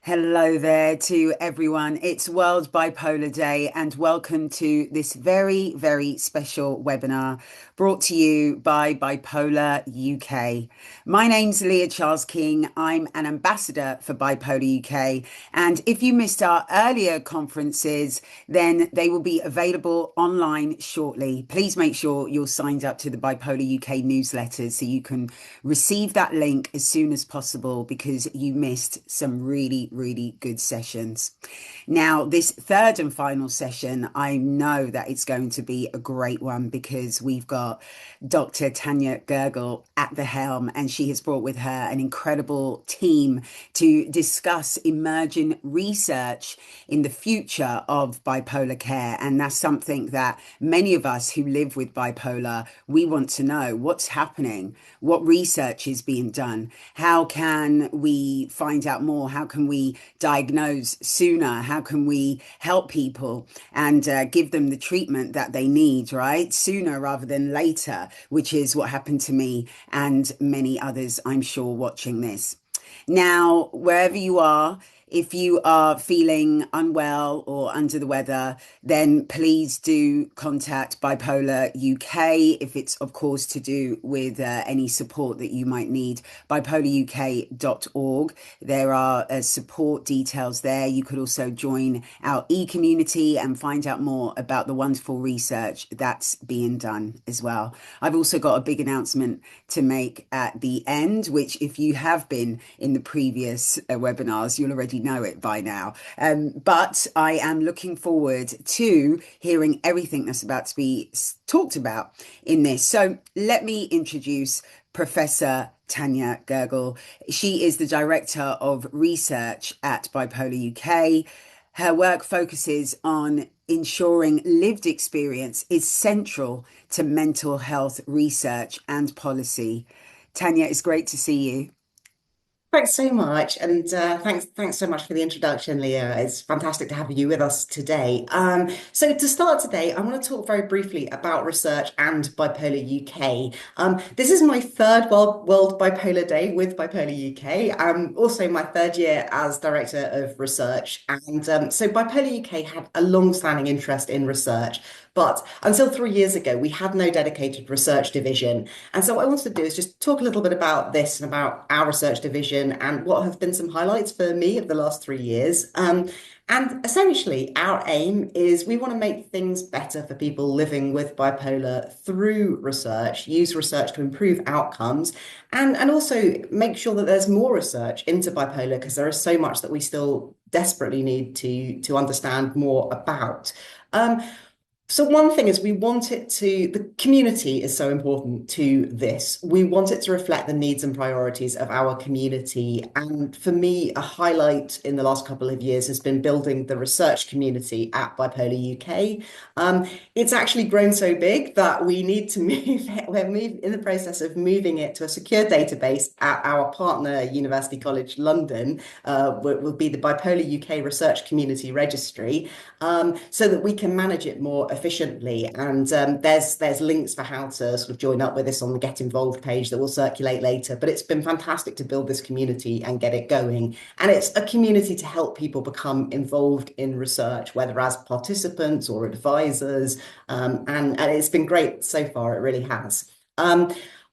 Hello there to everyone. It's World Bipolar Day, and welcome to this very, very special webinar brought to you by Bipolar UK. My name's Leah Charles King. I'm an ambassador for Bipolar UK. And if you missed our earlier conferences, then they will be available online shortly. Please make sure you're signed up to the Bipolar UK newsletters so you can receive that link as soon as possible because you missed some really good sessions. Now, this third and final session, I know that it's going to be a great one because we've got Dr. Tanya Gergel at the helm, and she has brought with her an incredible team to discuss emerging research in the future of bipolar care. And that's something that many of us who live with bipolar, we want to know what's happening, what research is being done, how can we find out more, how can we diagnose sooner, how can we help people and give them the treatment that they need, right? Sooner rather than later, which is what happened to me and many others, I'm sure, watching this. Now, wherever you are, if you are feeling unwell or under the weather, then please do contact Bipolar UK if it's, of course, to do with any support that you might need. bipolaruk.org. There are support details there. You could also join our e-community and find out more about the wonderful research that's being done as well. I've also got a big announcement to make at the end, which if you have been in the previous webinars, you'll already know it by now. But I am looking forward to hearing everything that's about to be talked about in this. So let me introduce Professor Tanya Gergel. She is the Director of Research at Bipolar UK. Her work focuses on ensuring lived experience is central to mental health research and policy. Tanya, it's great to see you. Thanks so much, and thanks so much for the introduction, Leah. It's fantastic to have you with us today. So to start today, I want to talk very briefly about research and Bipolar UK. This is my third World Bipolar Day with Bipolar UK. Also my third year as Director of Research, and so Bipolar UK had a long-standing interest in research. But until 3 years ago, we had no dedicated research division. And so what I wanted to do is just talk a little bit about this and about our research division and what have been some highlights for me of the last 3 years. And essentially, our aim is we want to make things better for people living with bipolar through research, use research to improve outcomes, and also make sure that there's more research into bipolar because there is so much that we still desperately need to understand more about. So one thing is the community is so important to this. We want it to reflect the needs and priorities of our community. And for me, a highlight in the last couple of years has been building the research community at Bipolar UK. It's actually grown so big that we need to we're in the process of moving it to a secure database at our partner, University College London, will be the Bipolar UK Research Community Registry, so that we can manage it more efficiently. And there's links for how to sort of join up with this on the Get Involved page that will circulate later. But it's been fantastic to build this community and get it going. And it's a community to help people become involved in research, whether as participants or advisors. And it's been great so far, it really has.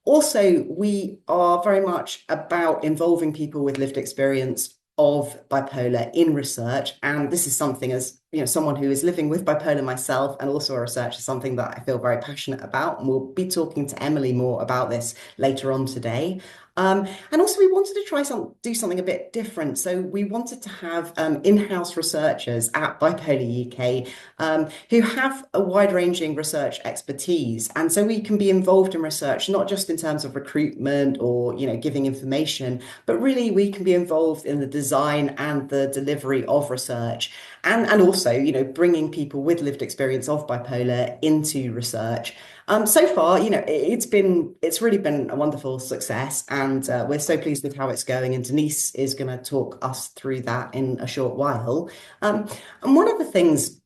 Also, we are very much about involving people with lived experience of bipolar in research. And this is something, as you know, someone who is living with bipolar myself and also a researcher, something that I feel very passionate about. And we'll be talking to Emily more about this later on today. And also we wanted to do something a bit different. So we wanted to have in-house researchers at Bipolar UK who have a wide-ranging research expertise. And so we can be involved in research, not just in terms of recruitment or, giving information, but really we can be involved in the design and the delivery of research. And also, bringing people with lived experience of bipolar into research. So far, it's really been a wonderful success, and we're so pleased with how it's going. And Denise is going to talk us through that in a short while. And one of the things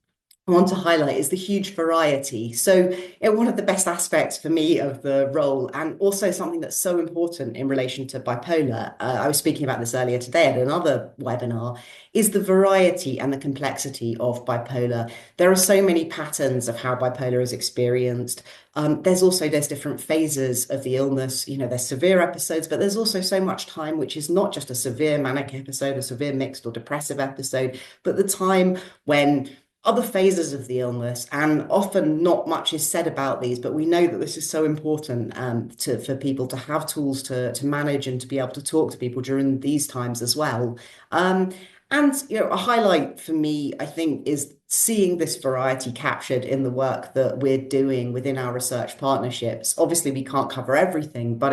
I want to highlight is the huge variety. So, one of the best aspects for me of the role, and also something that's so important in relation to bipolar, I was speaking about this earlier today at another webinar, is the variety and the complexity of bipolar. There are so many patterns of how bipolar is experienced. There's different phases of the illness. There's severe episodes, but there's also so much time, which is not just a severe manic episode, a severe mixed or depressive episode, but the time when other phases of the illness, and often not much is said about these, but we know that this is so important for people to have tools to manage and to be able to talk to people during these times as well. And a highlight for me, I think, is seeing this variety captured in the work that we're doing within our research partnerships. Obviously, we can't cover everything, but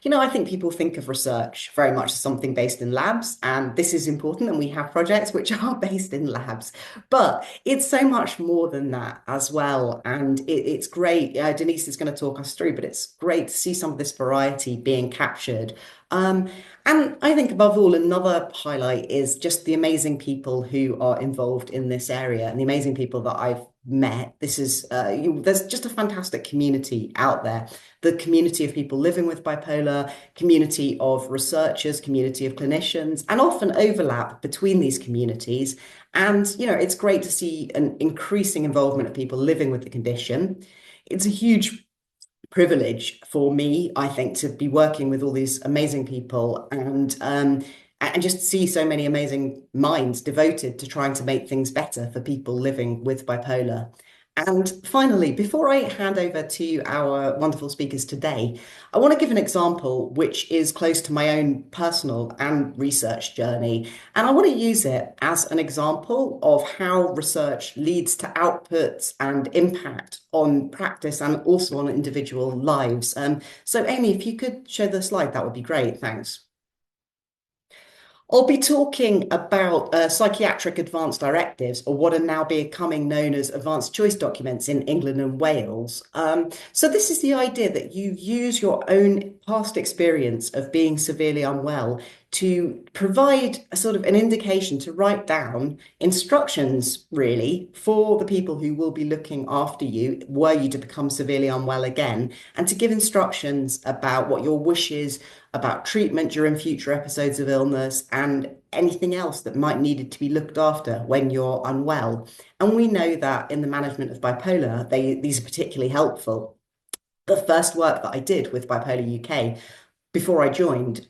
I think people think of research very much as something based in labs, and this is important, and we have projects which are based in labs, but it's so much more than that as well. And it's great. Denise is going to talk us through, but it's great to see some of this variety being captured. And I think above all, another highlight is just the amazing people who are involved in this area and the amazing people that I've met. There's just a fantastic community out there. The community of people living with bipolar, community of researchers, community of clinicians, and often overlap between these communities. And, it's great to see an increasing involvement of people living with the condition. It's a huge privilege for me, I think, to be working with all these amazing people and just see so many amazing minds devoted to trying to make things better for people living with bipolar. And finally, before I hand over to our wonderful speakers today, I want to give an example which is close to my own personal and research journey. And I want to use it as an example of how research leads to outputs and impact on practice and also on individual lives. So Amy, if you could show the slide, that would be great. Thanks. I'll be talking about psychiatric advance directives, or what are now becoming known as advanced choice documents in England and Wales. So this is the idea that you use your own past experience of being severely unwell to provide a sort of an indication to write down instructions, really, for the people who will be looking after you, were you to become severely unwell again, and to give instructions about what your wishes about treatment during future episodes of illness and anything else that might needed to be looked after when you're unwell. And we know that in the management of bipolar, these are particularly helpful. The first work that I did with Bipolar UK before I joined,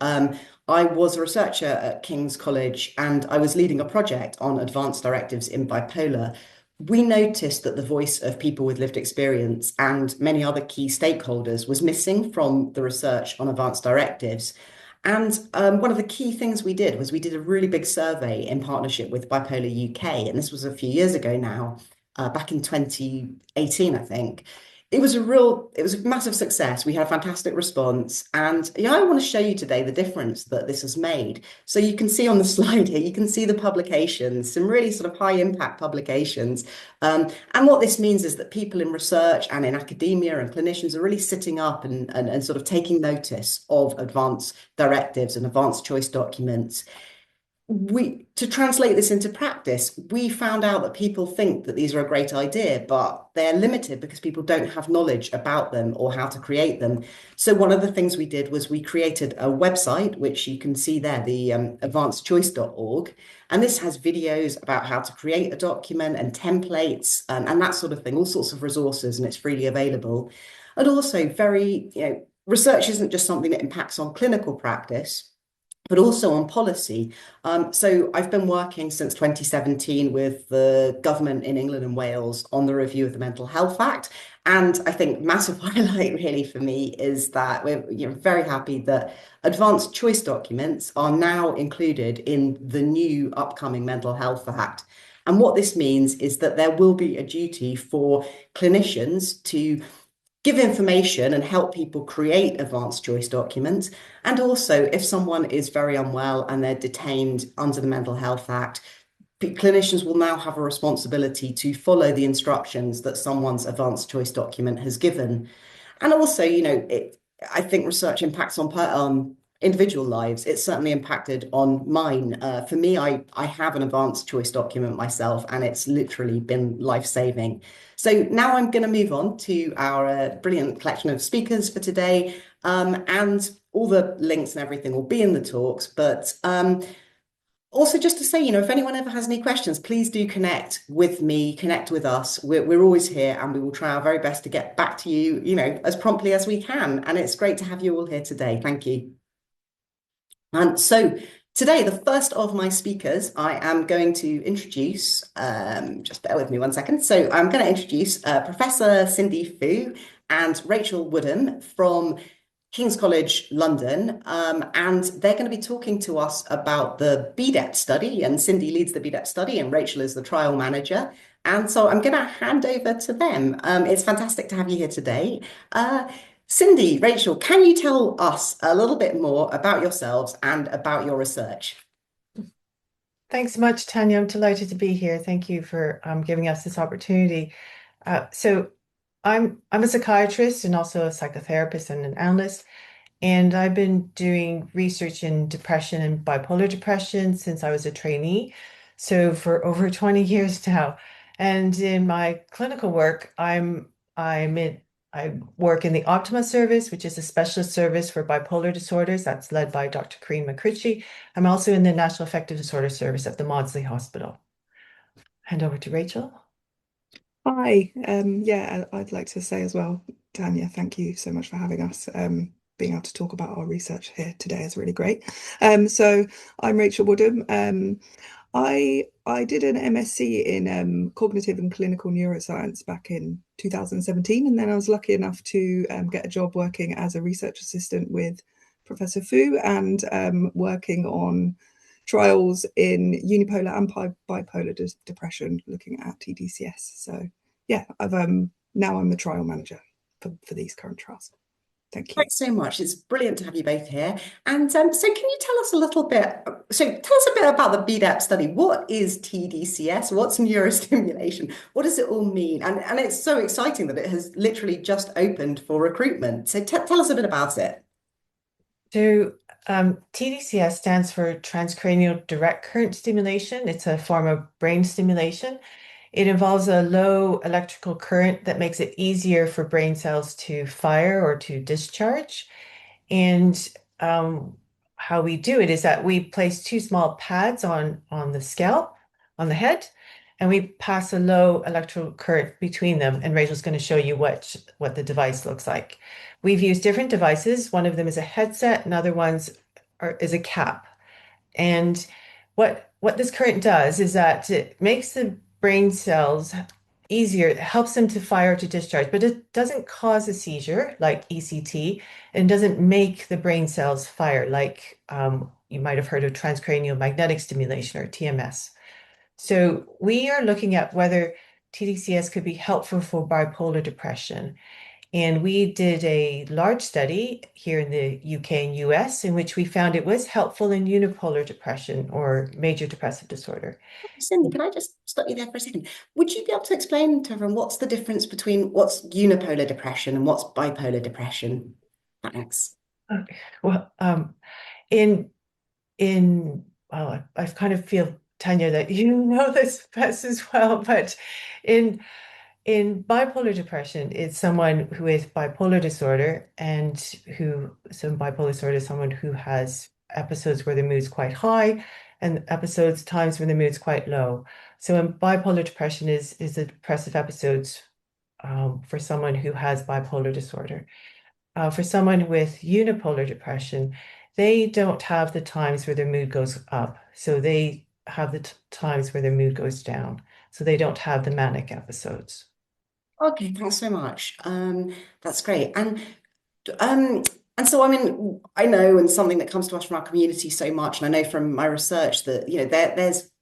I was a researcher at King's College and I was leading a project on advanced directives in bipolar. We noticed that the voice of people with lived experience and many other key stakeholders was missing from the research on advanced directives. And one of the key things we did was we did a really big survey in partnership with Bipolar UK, and this was a few years ago now, back in 2018, I think. It was a massive success. We had a fantastic response. And I want to show you today the difference that this has made. So you can see on the slide here, you can see the publications, some really sort of high impact publications. And what this means is that people in research and in academia and clinicians are really sitting up and sort of taking notice of advanced directives and advanced choice documents. To translate this into practice, we found out that people think that these are a great idea, but they're limited because people don't have knowledge about them or how to create them. So one of the things we did was we created a website, which you can see there, the advancedchoice.org. And this has videos about how to create a document and templates and that sort of thing, all sorts of resources, and it's freely available. And also research isn't just something that impacts on clinical practice, but also on policy. So I've been working since 2017 with the government in England and Wales on the review of the Mental Health Act. And I think massive highlight really for me is that we're very happy that advanced choice documents are now included in the new upcoming Mental Health Act. And what this means is that there will be a duty for clinicians to give information and help people create advanced choice documents. And also, if someone is very unwell and they're detained under the Mental Health Act, clinicians will now have a responsibility to follow the instructions that someone's advanced choice document has given. And also, I think research impacts on individual lives, it's certainly impacted on mine. For me, I have an advanced choice document myself, and it's literally been life-saving. So now I'm going to move on to our brilliant collection of speakers for today, and all the links and everything will be in the talks. But also, just to say, if anyone ever has any questions, please do connect with me, connect with us. We're always here, and we will try our very best to get back to you, as promptly as we can. And it's great to have you all here today. Thank you. So today, the first of my speakers, I am going to introduce, just bear with me one second. So I'm going to introduce Professor Cindy Fu and Rachel Woodham from King's College London, and they're going to be talking to us about the BDEP study, and Cindy leads the BDEP study, and Rachel is the trial manager. And so I'm going to hand over to them. It's fantastic to have you here today. Cindy, Rachel, can you tell us a little bit more about yourselves and about your research? Thanks so much, Tanya. I'm delighted to be here. Thank you for giving us this opportunity. So I'm a psychiatrist and also a psychotherapist and an analyst, and I've been doing research in depression and bipolar depression since I was a trainee, so for over 20 years now. And in my clinical work, I work in the Optima service, which is a specialist service for bipolar disorders. That's led by Dr. Karine McCritchie. I'm also in the National Affective Disorder Service at the Maudsley Hospital. Hand over to Rachel. Hi, yeah, I'd like to say as well, Tanya, thank you so much for having us. Being able to talk about our research here today is really great. So I'm Rachel Woodham. I did an MSc in cognitive and clinical neuroscience back in 2017, and then I was lucky enough to get a job working as a research assistant with Professor Fu and working on trials in unipolar and bipolar depression, looking at tDCS. So yeah, I've now I'm the trial manager for these current trials. Thank you. Thanks so much. It's brilliant to have you both here. And so can you tell us a little bit, so tell us a bit about the BDAP study. What is tDCS? What's neurostimulation? What does it all mean? And it's so exciting that it has literally just opened for recruitment. So tell us a bit about it. So tDCS stands for transcranial direct current stimulation. It's a form of brain stimulation. It involves a low electrical current that makes it easier for brain cells to fire or to discharge. And how we do it is that we place two small pads on the scalp, on the head, and we pass a low electrical current between them. And Rachel's going to show you what the device looks like. We've used different devices. One of them is a headset, and other ones is a cap. And what this current does is that it makes the brain cells easier, it helps them to fire to discharge, but it doesn't cause a seizure like ECT, and doesn't make the brain cells fire like you might have heard of transcranial magnetic stimulation or TMS. So we are looking at whether tDCS could be helpful for bipolar depression. And we did a large study here in the UK and US in which we found it was helpful in unipolar depression or major depressive disorder. Cindy, can I just stop you there for a second? Would you be able to explain to everyone what's the difference between what's unipolar depression and what's bipolar depression? Thanks. Okay. Well, in I kind of feel, Tanya, that you know this best as well, but in bipolar depression, it's someone who is bipolar disorder and some bipolar disorder is someone who has episodes where the mood's quite high and times when the mood's quite low. So in bipolar depression is the depressive episodes for someone who has bipolar disorder. For someone with unipolar depression, they don't have the times where their mood goes up. So they have the times where their mood goes down. So they don't have the manic episodes. Okay, thanks so much. That's great. Um, and so, I mean, I know, and something that comes to us from our community so much, and I know from my research that,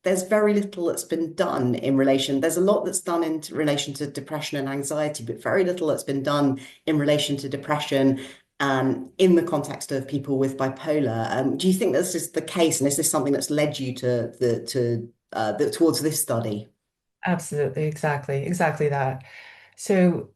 there's very little that's been done in relation. There's a lot that's done in relation to depression and anxiety, but very little that's been done in relation to depression, in the context of people with bipolar. Do you think this is the case, and is this something that's led you to towards this study? Absolutely, exactly that. So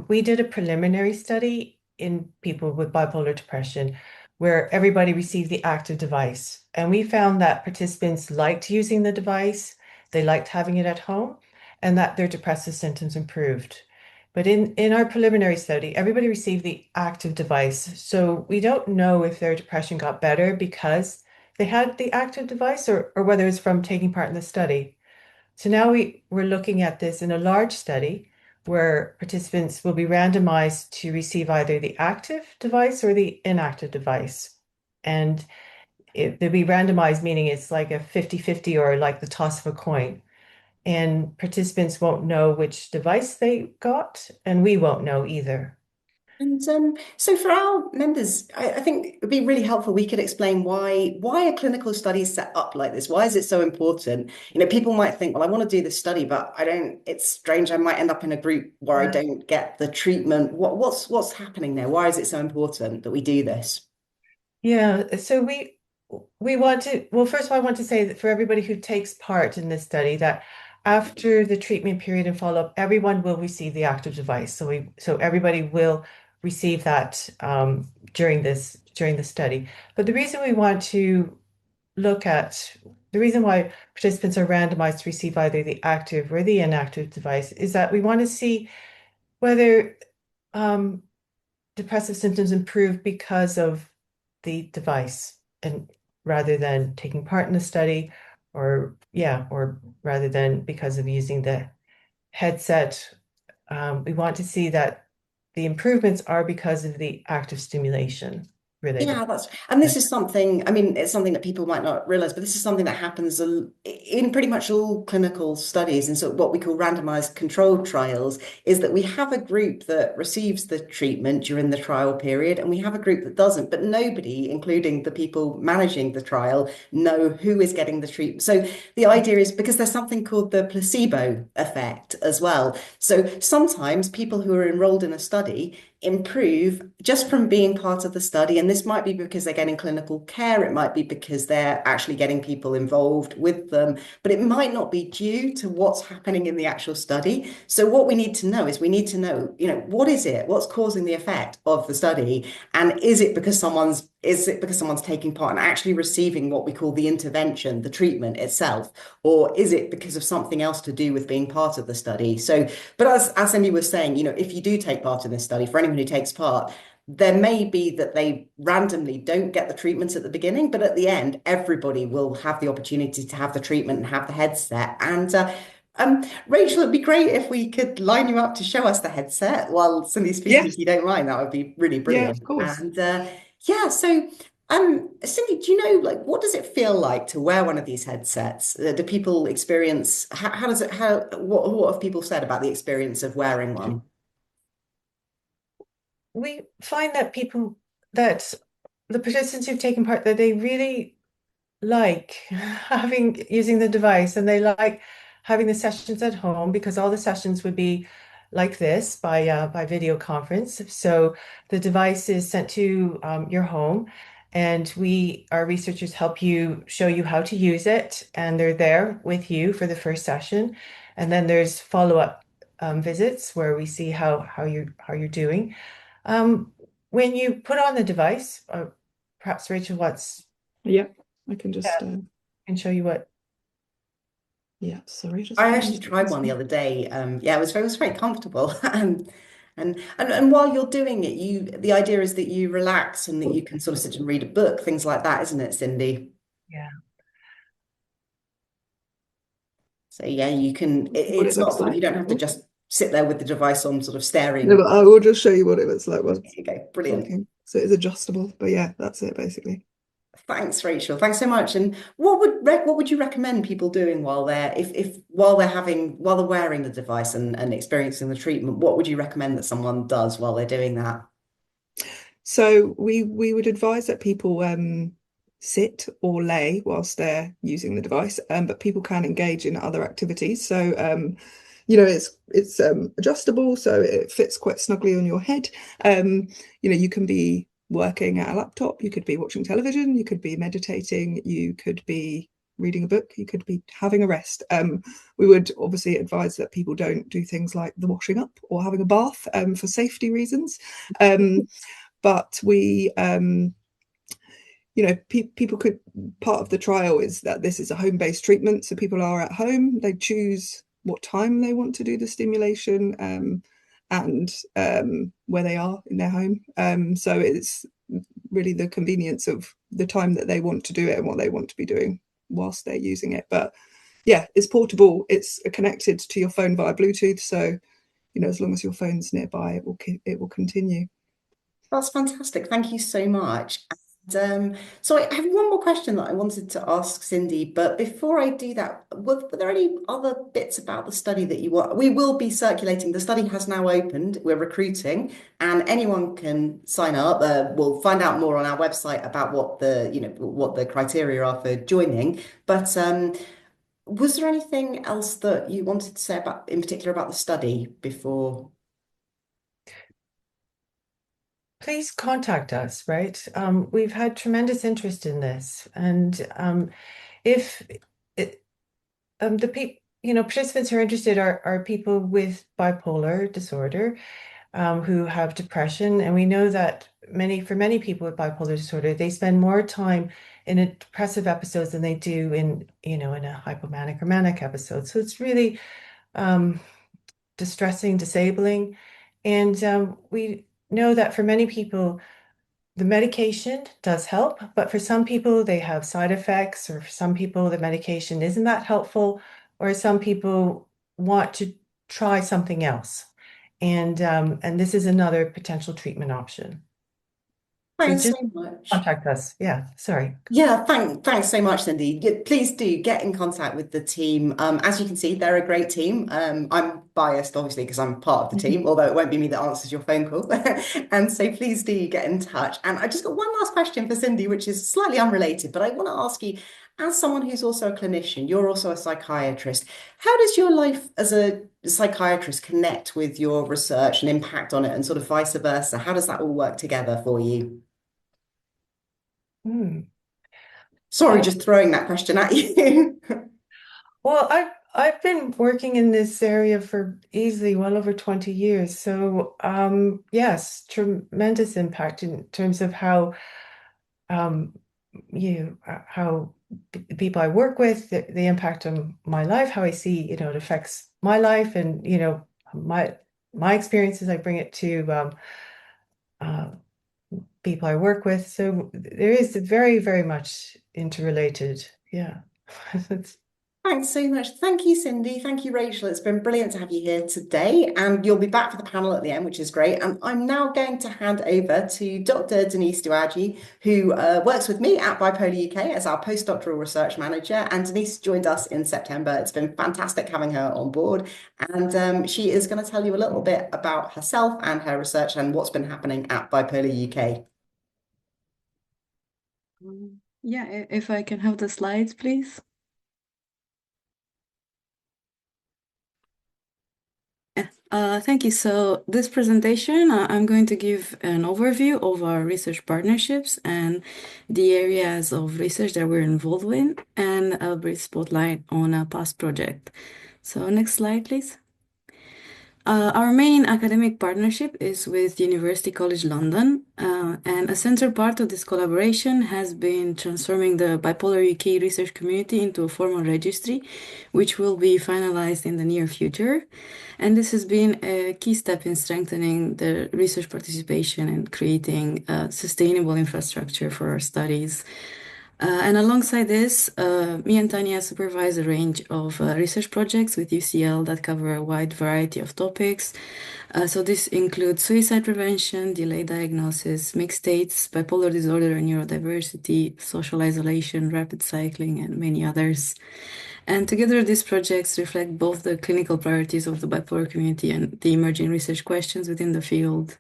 we did a preliminary study in people with bipolar depression. where everybody received the active device. And we found that participants liked using the device, they liked having it at home, and that their depressive symptoms improved. But in our preliminary study, everybody received the active device. So we don't know if their depression got better because they had the active device or whether it's from taking part in the study. So now we're looking at this in a large study where participants will be randomized to receive either the active device or the inactive device. And they'll be randomized, meaning it's like a 50-50 or like the toss of a coin. And participants won't know which device they got, and we won't know either. And so for our members, I think it would be really helpful. We could explain why a clinical study is set up like this. Why is it so important? You know, people might think, well, I want to do this study, but I don't. It's strange. I might end up in a group where I Yeah. don't get the treatment. What's happening there? Why is it so important that we do this? Yeah, so we want to, well, first of all, I want to say that for everybody who takes part in this study, that after the treatment period and follow-up, everyone will receive the active device. So everybody will receive that during the study. But the reason we want to look at the reason why participants are randomized to receive either the active or the inactive device is that we want to see whether um, depressive symptoms improve because of the device and rather than taking part in the study or rather than because of using the headset. We want to see that the improvements are because of the active stimulation related. Yeah, and this is something, I mean, it's something that people might not realize, but this is something that happens in pretty much all clinical studies. And so what we call randomized controlled trials is that we have a group that receives the treatment during the trial period, and we have a group that doesn't, but nobody, including the people managing the trial, know who is getting the treatment. So the idea is because there's something called the placebo effect as well. So sometimes people who are enrolled in a study improve just from being part of the study. And this might be because they're getting clinical care, it might be because they're actually getting people involved with them, but it might not be due to what's happening in the actual study. So what we need to know is we need to know, you know, what is it? What's causing the effect of the study? And is it because someone's taking part and actually receiving what we call the intervention, the treatment itself? Or is it because of something else to do with being part of the study? So, but as Cindy was saying, you know, if you do take part in this study, for anyone who takes part, there may be that they randomly don't get the treatments at the beginning, but at the end, everybody will have the opportunity to have the treatment and have the headset. And Rachel, it'd be great if we could line you up to show us the headset while Cindy's speaking, if Yes, you don't mind. That would be really yeah, of brilliant. course. And yeah, so Cindy, do you know, like, what does it feel like to wear one of these headsets? Do people experience, how does it, what have people said about the experience of wearing one? We find that that the participants who've taken part, that they really like having using the device and they like having the sessions at home because all the sessions would be like this by video conference. So the device is sent to your home and our researchers help you show you how to use it and they're there with you for the first session. And then there's follow-up visits where we see how you're doing. Um, when you put on the device, perhaps Rachel, Yeah, I can yeah, just can show you what. yeah, sorry, just I put on actually tried speakers. one the other day. Yeah, it was very comfortable. And while you're doing it, the idea is that you relax and that you can sort of sit and read a book, things like that, isn't it, Cindy? Yeah. So yeah, you can. What it It's not looks sort of like. you don't have to Oh, just sit there with the device on, sort of no, staring. but I will just show you what it looks like while Okay, brilliant. talking. So it's adjustable, but yeah, that's it basically. Thanks, Rachel. Thanks so much. And what would you recommend people doing while they're if while they're wearing the device and experiencing the treatment? What would you recommend that someone does while they're doing that? So we would advise that people sit or lay whilst they're using the device, but people can engage in other activities. So it's adjustable, so it fits quite snugly on your head. You can be working at a laptop, you could be watching television, you could be meditating, you could be reading a book, you could be having a rest. We would obviously advise that people don't do things like the washing up or having a bath for safety reasons. But people could, part of the trial is that this is a home-based treatment. So people are at home, they choose what time they want to do the stimulation, and where they are in their home. So it's really the convenience of the time that they want to do it and what they want to be doing whilst they're using it. But yeah, it's portable, it's connected to your phone via Bluetooth. So, as long as your phone's nearby, it will continue. That's fantastic. Thank you so much. And so I have one more question that I wanted to ask Cindy, but before I do that, were there any other bits about the study that you want? We will be circulating. The study has now opened. We're recruiting, and anyone can sign up. We'll find out more on our website about what the criteria are for joining. But was there anything else that you wanted to say about, in particular, about the study before? Please contact us, right? We've had tremendous interest in this, and if it, the people, participants who are interested are people with bipolar disorder, who have depression, and we know that for many people with bipolar disorder, they spend more time in a depressive episodes than they do in a hypomanic or manic episode. So it's really distressing, disabling, and we know that for many people the medication does help, but for some people, they have side effects, or for some people, the medication isn't that helpful, or some people want to try something else. And this is another potential treatment option. So Thanks just so much. contact us. Yeah, sorry. Yeah, thanks so much, Cindy. Please do get in contact with the team. As you can see, they're a great team. I'm biased, obviously, because I'm part of the team, although it won't be me that answers your phone call. And so please do get in touch. And I just got one last question for Cindy, which is slightly unrelated, but I want to ask you, as someone who's also a clinician, you're also a psychiatrist. How does your life as a psychiatrist connect with your research and impact on it, and sort of vice versa? How does that all work together for you? Hmm. Sorry, Uh, just throwing that question at you. well, I've been working in this area for easily well over 20 years. So yes, tremendous impact in terms of how um, how the people I work with, the impact on my life, how I see, it affects my life, and my my experiences. I bring it to uh, people I work with. So there is very, very much interrelated. Yeah. It's- Thanks so much. Thank you, Cindy. Thank you, Rachel. It's been brilliant to have you here today. And you'll be back for the panel at the end, which is great. And I'm now going to hand over to Dr. Denise Douagi, who works with me at Bipolar UK as our postdoctoral research manager. And Denise joined us in September. It's been fantastic having her on board. And she is going to tell you a little bit about herself and her research and what's been happening at Bipolar UK. Yeah, if I can have the slides, please. Thank you. So this presentation, I'm going to give an overview of our research partnerships and the areas of research that we're involved in, and a brief spotlight on a past project. So next slide, please. Our main academic partnership is with University College London, and a central part of this collaboration has been transforming the Bipolar UK research community into a formal registry, which will be finalized in the near future. And this has been a key step in strengthening the research participation and creating a sustainable infrastructure for our studies. And alongside this, me and Tanya supervise a range of research projects with UCL that cover a wide variety of topics. So this includes suicide prevention, delayed diagnosis, mixed states, bipolar disorder and neurodiversity, social isolation, rapid cycling, and many others. And together, these projects reflect both the clinical priorities of the bipolar community and the emerging research questions within the field.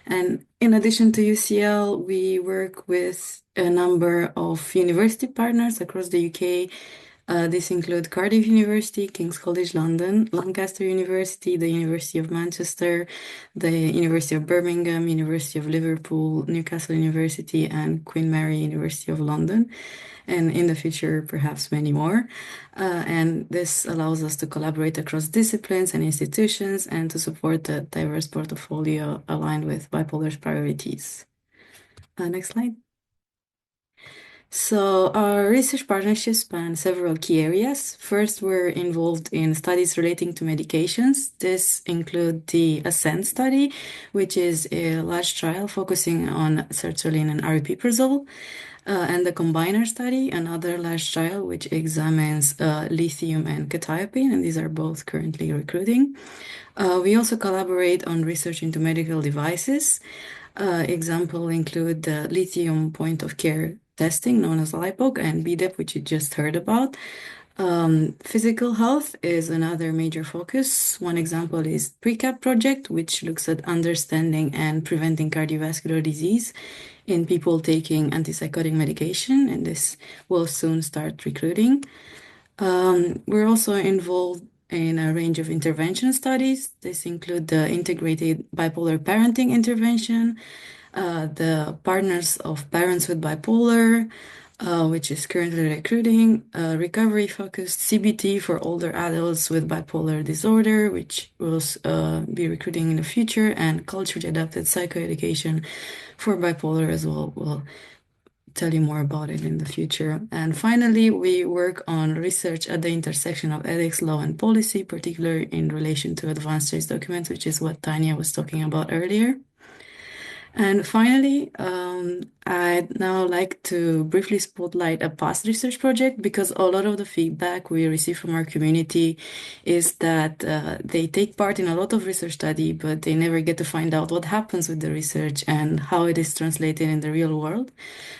And in addition to UCL, we work with a number of university partners across the UK. This include Cardiff University, King's College London, Lancaster University, the University of Manchester, the University of Birmingham, University of Liverpool, Newcastle University, and Queen Mary University of London, and in the future, perhaps many more. And this allows us to collaborate across disciplines and institutions and to support a diverse portfolio aligned with bipolar's priorities. Next slide. So our research partnerships span several key areas. First, we're involved in studies relating to medications. This include the ASCEND study, which is a large trial focusing on sertraline and aripiprazole, and the Combiner study, another large trial which examines lithium and quetiapine, and these are both currently recruiting. We also collaborate on research into medical devices. Example include the lithium point of care testing known as LIPOC and BDEP, which you just heard about. Physical health is another major focus. One example is PRECAP project, which looks at understanding and preventing cardiovascular disease in people taking antipsychotic medication, and this will soon start recruiting. We're also involved in a range of intervention studies. This include the integrated bipolar parenting intervention, the Partners of Parents with Bipolar, which is currently recruiting, recovery-focused CBT for older adults with bipolar disorder, which will be recruiting in the future, and culturally adapted psychoeducation for bipolar as well. We'll tell you more about it in the future. And finally, we work on research at the intersection of ethics, law, and policy, particularly in relation to advanced trace documents, which is what Tanya was talking about earlier. And finally, I'd now like to briefly spotlight a past research project because a lot of the feedback we receive from our community is that they take part in a lot of research study, but they never get to find out what happens with the research and how it is translated in the real world.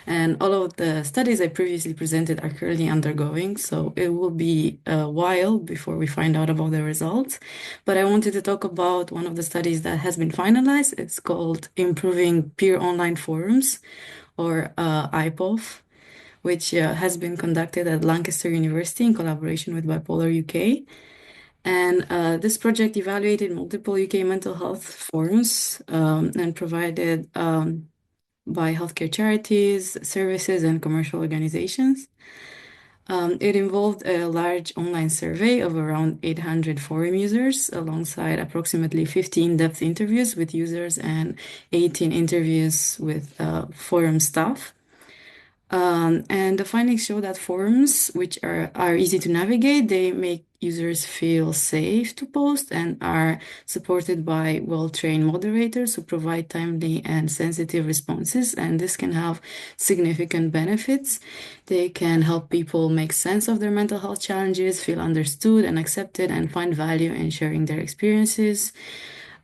And all of the studies I previously presented are currently undergoing, so it will be a while before we find out about the results. But I wanted to talk about one of the studies that has been finalized. It's called Improving Peer Online Forums, or IPOF, which has been conducted at Lancaster University in collaboration with Bipolar UK. And this project evaluated multiple UK mental health forums and provided by healthcare charities, services, and commercial organizations. It involved a large online survey of around 800 forum users, alongside approximately 15 in-depth interviews with users and 18 interviews with forum staff. And the findings show that forums, which are easy to navigate, they make users feel safe to post and are supported by well-trained moderators who provide timely and sensitive responses. And this can have significant benefits. They can help people make sense of their mental health challenges, feel understood and accepted, and find value in sharing their experiences.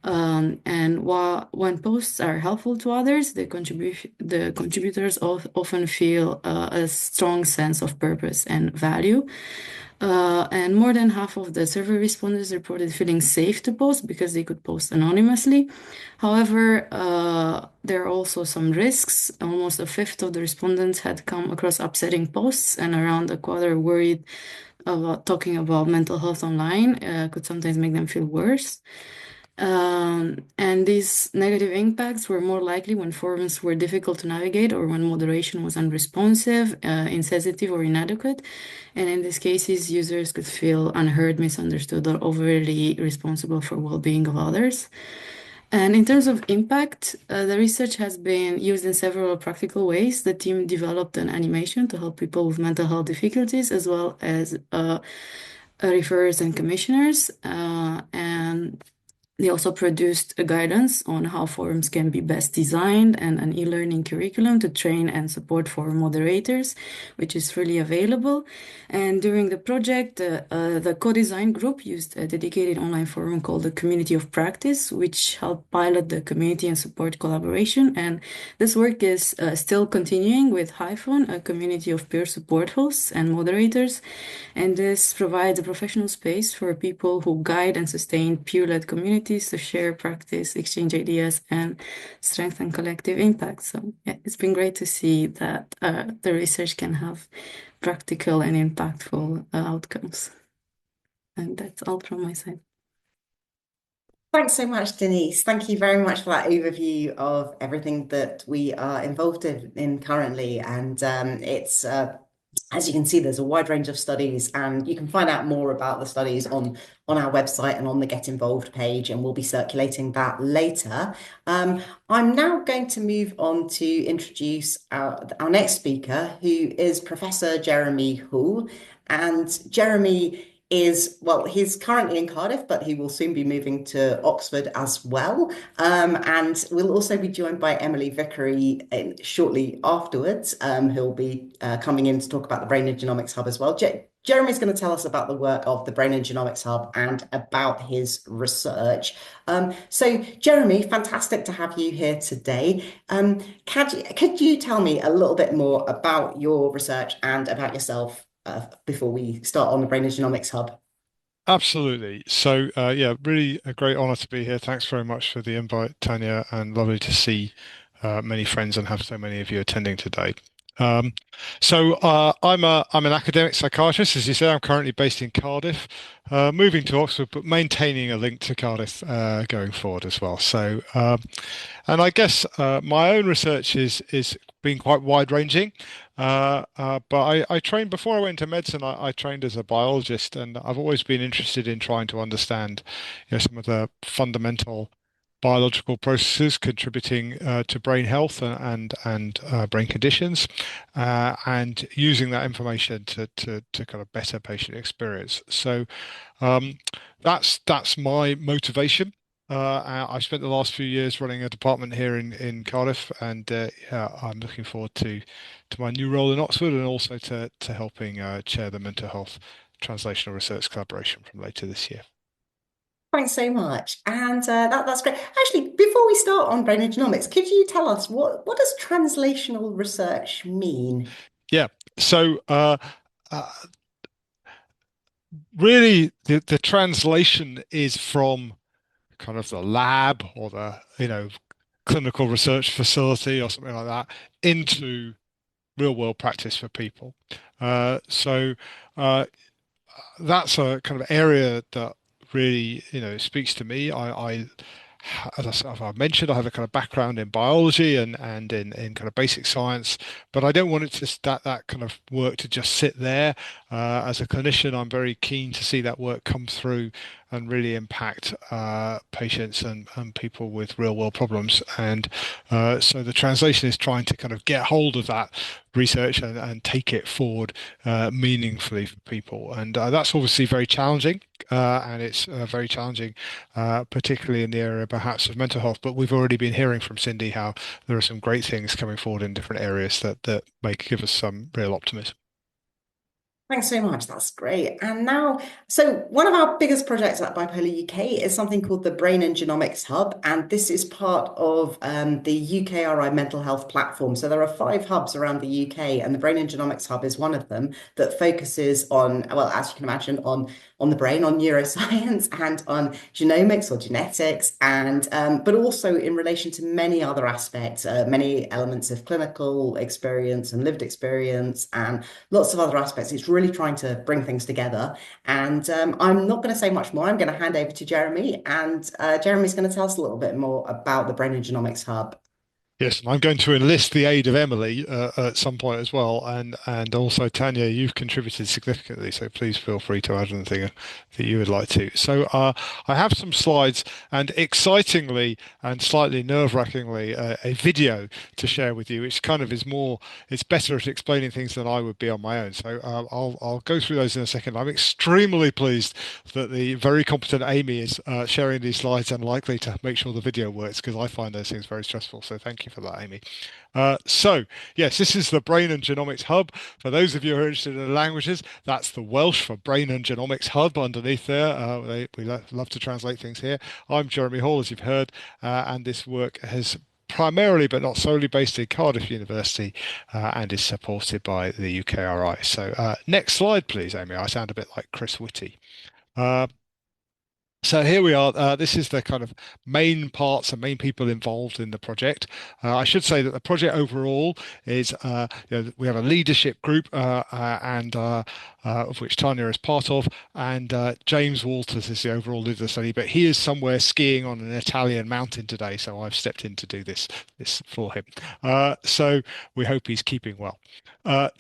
And when posts are helpful to others, the contributors often feel a strong sense of purpose and value. And more than half of the survey respondents reported feeling safe to post because they could post anonymously. However, there are also some risks. Almost a fifth of the respondents had come across upsetting posts, and around a quarter worried about talking about mental health online could sometimes make them feel worse. And these negative impacts were more likely when forums were difficult to navigate or when moderation was unresponsive, insensitive, or inadequate. And in these cases, users could feel unheard, misunderstood, or overly responsible for well-being of others. And in terms of impact, the research has been used in several practical ways. The team developed an animation to help people with mental health difficulties, as well as referrers and commissioners. And they also produced a guidance on how forums can be best designed and an e-learning curriculum to train and support forum moderators, which is freely available. And during the project, the co-design group used a dedicated online forum called the Community of Practice, which helped pilot the community and support collaboration. And this work is still continuing with Hyphon, a community of peer support hosts and moderators. And this provides a professional space for people who guide and sustain peer-led communities to share, practice, exchange ideas, and strengthen collective impact. So yeah, it's been great to see that the research can have practical and impactful outcomes. And that's all from my side. Thanks so much, Denise. Thank you very much for that overview of everything that we are involved in currently. And it's As you can see, there's a wide range of studies, and you can find out more about the studies on our website and on the Get Involved page, and we'll be circulating that later. I'm now going to move on to introduce our next speaker, who is Professor Jeremy Hall. And Jeremy is, well, he's currently in Cardiff, but he will soon be moving to Oxford as well. And we'll also be joined by Emily Vickery shortly afterwards, who'll be coming in to talk about the Brain and Genomics Hub as well. Jeremy's going to tell us about the work of the Brain and Genomics Hub and about his research. So, Jeremy, fantastic to have you here today. Could you tell me a little bit more about your research and about yourself before we start on the Brain and Genomics Hub? Absolutely. So, yeah, really a great honor to be here. Thanks very much for the invite, Tanya, and lovely to see many friends and have so many of you attending today. Um, I'm an academic psychiatrist, as you say. I'm currently based in Cardiff, moving to Oxford, but maintaining a link to Cardiff going forward as well. And I guess my own research is being quite wide ranging. But I trained before I went to medicine. I trained as a biologist, and I've always been interested in trying to understand, some of the fundamental biological processes contributing to brain health and brain conditions, and using that information to kind of better patient experience. So um, that's my motivation. I've spent the last few years running a department here in Cardiff, and yeah, I'm looking forward to my new role in Oxford, and also to helping chair the mental health translational research collaboration from later this year. Thanks so much. And that's great. Actually, before we start on brain and genomics, could you tell us what does translational research mean? Yeah. So uh, really, the translation is from kind of the lab or the clinical research facility or something like that into real world practice for people. So that's a kind of area that really, speaks to me. As I've mentioned, I have a kind of background in biology and in kind of basic science, but I don't want it to that kind of work to just sit there. As a clinician, I'm very keen to see that work come through and really impact patients and people with real world problems. And so the translation is trying to kind of get hold of that research and take it forward meaningfully for people. And that's obviously very challenging. And it's very challenging, particularly in the area perhaps of mental health. But we've already been hearing from Cindy how there are some great things coming forward in different areas that may give us some real optimism. Thanks so much. That's great. And now, so one of our biggest projects at Bipolar UK is something called the Brain and Genomics Hub. And this is part of the UKRI mental health platform. So there are 5 hubs around the UK, and the Brain and Genomics Hub is one of them that focuses on, well, as you can imagine, on the brain, on neuroscience, and on genomics or genetics, and but also in relation to many other aspects, many elements of clinical experience and lived experience, and lots of other aspects. It's really trying to bring things together. And I'm not going to say much more. I'm going to hand over to Jeremy, and Jeremy's going to tell us a little bit more about the Brain and Genomics Hub. Yes, and I'm going to enlist the aid of Emily at some point as well, and also Tanya, you've contributed significantly, so please feel free to add anything that you would like to. So I have some slides, and excitingly and slightly nerve-wrackingly, a video to share with you, which kind of is more, it's better at explaining things than I would be on my own. So I'll go through those in a second. I'm extremely pleased that the very competent Amy is sharing these slides and likely to make sure the video works, because I find those things very stressful. So thank you for that, Amy. Yes, this is the Brain and Genomics Hub. For those of you who are interested in the languages, that's the Welsh for Brain and Genomics Hub underneath there. We love to translate things here. I'm Jeremy Hall, as you've heard, and this work has primarily, but not solely, based in Cardiff University, and is supported by the UKRI. So next slide, please, Amy. I sound a bit like Chris Whitty. So here we are. This is the kind of main parts and main people involved in the project. I should say that the project overall is, we have a leadership group, and of which Tanya is part of, and James Walters is the overall leader of the study, but he is somewhere skiing on an Italian mountain today, so I've stepped in to do this for him. So we hope he's keeping well.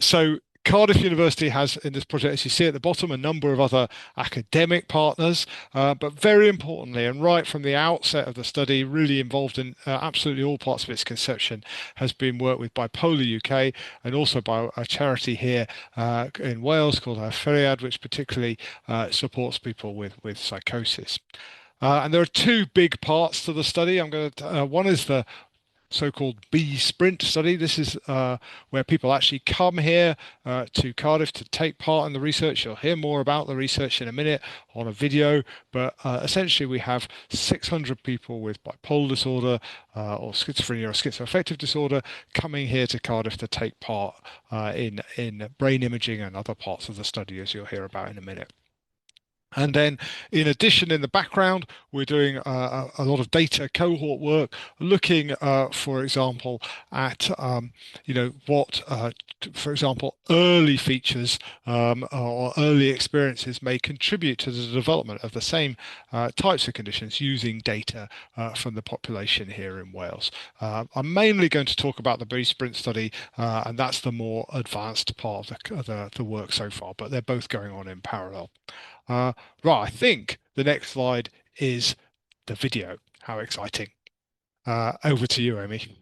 So Cardiff University has, in this project, as you see at the bottom, a number of other academic partners, but very importantly, and right from the outset of the study, really involved in absolutely all parts of its conception, has been work with Bipolar UK and also by a charity here in Wales called Feriad, which particularly supports people with psychosis. And there are two big parts to the study. One is the so-called B Sprint study. This is where people actually come here to Cardiff to take part in the research. You'll hear more about the research in a minute on a video, but essentially we have 600 people with bipolar disorder or schizophrenia or schizoaffective disorder coming here to Cardiff to take part in brain imaging and other parts of the study, as you'll hear about in a minute. And then, in addition, in the background, we're doing a lot of data cohort work, looking, for example, at what, for example, early features or early experiences may contribute to the development of the same types of conditions using data from the population here in Wales. I'm mainly going to talk about the B Sprint study, and that's the more advanced part of the work so far, but they're both going on in parallel. Right, I think the next slide is the video. How exciting. Over to you, Amy.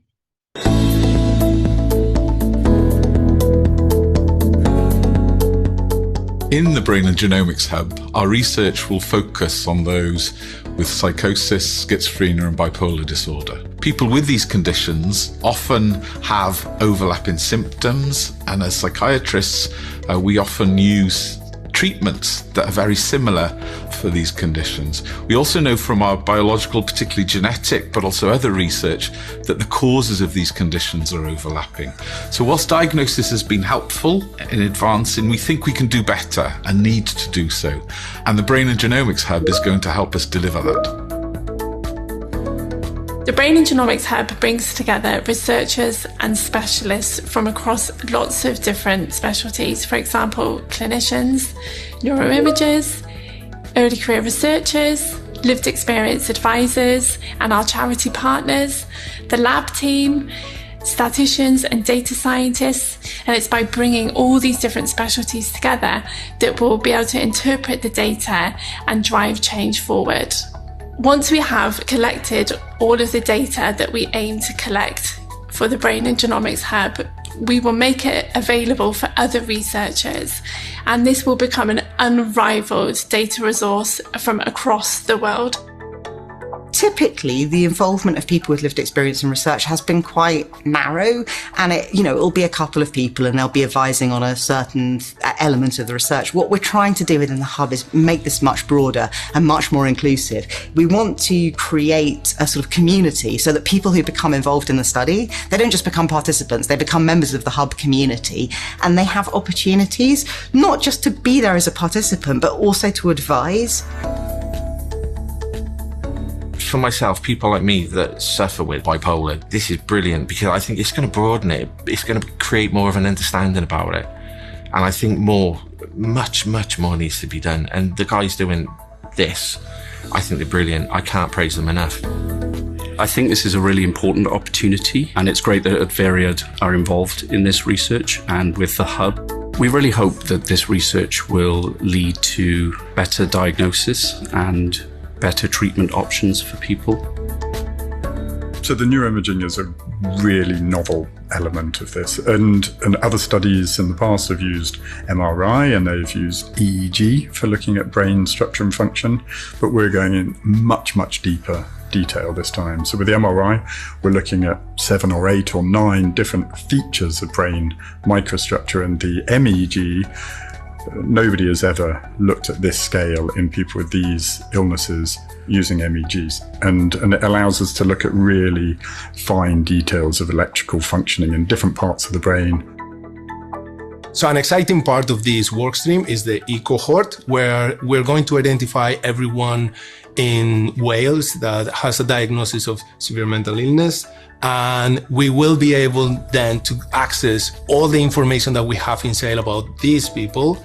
In the Brain and Genomics Hub, our research will focus on those with psychosis, schizophrenia and bipolar disorder. People with these conditions often have overlapping symptoms, and as psychiatrists, we often use treatments that are very similar for these conditions. We also know from our biological, particularly genetic, but also other research, that the causes of these conditions are overlapping. So whilst diagnosis has been helpful in advancing, we think we can do better and need to do so. And the Brain and Genomics Hub is going to help us deliver that. The Brain and Genomics Hub brings together researchers and specialists from across lots of different specialties. For example, clinicians, neuroimagers, early career researchers, lived experience advisors, and our charity partners, the lab team, statisticians and data scientists. And it's by bringing all these different specialties together that we'll be able to interpret the data and drive change forward. Once we have collected all of the data that we aim to collect for the Brain and Genomics Hub, we will make it available for other researchers, and this will become an unrivaled data resource from across the world. Typically, the involvement of people with lived experience in research has been quite narrow, and it'll be a couple of people and they'll be advising on a certain element of the research. What we're trying to do within the hub is make this much broader and much more inclusive. We want to create a sort of community so that people who become involved in the study, they don't just become participants, they become members of the hub community, and they have opportunities not just to be there as a participant, but also to advise. For myself, people like me that suffer with bipolar, this is brilliant because I think it's going to broaden it. It's going to create more of an understanding about it. And I think much more needs to be done. And the guys doing this, I think they're brilliant. I can't praise them enough. I think this is a really important opportunity, and it's great that Feriad are involved in this research and with the hub. We really hope that this research will lead to better diagnosis and better treatment options for people. So the neuroimaging is a really novel element of this, and other studies in the past have used MRI and they've used EEG for looking at brain structure and function, but we're going in much deeper detail this time. So with the MRI, we're looking at 7 or 8 or 9 different features of brain microstructure, and the MEG, nobody has ever looked at this scale in people with these illnesses using MEGs, and it allows us to look at really fine details of electrical functioning in different parts of the brain. So an exciting part of this workstream is the e-cohort, where we're going to identify everyone in Wales that has a diagnosis of severe mental illness, and we will be able then to access all the information that we have in sale about these people.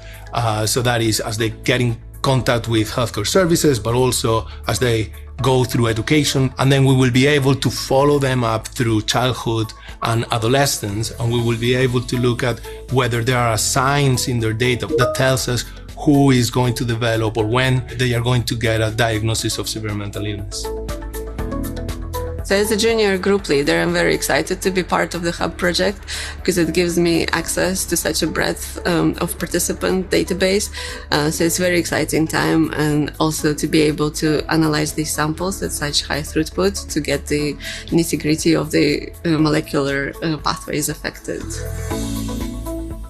So that is as they get in contact with healthcare services, but also as they go through education. And then we will be able to follow them up through childhood and adolescence, and we will be able to look at whether there are signs in their data that tells us who is going to develop or when they are going to get a diagnosis of severe mental illness. So as a junior group leader, I'm very excited to be part of the Hub project because it gives me access to such a breadth of participant database. So it's a very exciting time, and also to be able to analyze these samples at such high throughput to get the nitty-gritty of the molecular pathways affected.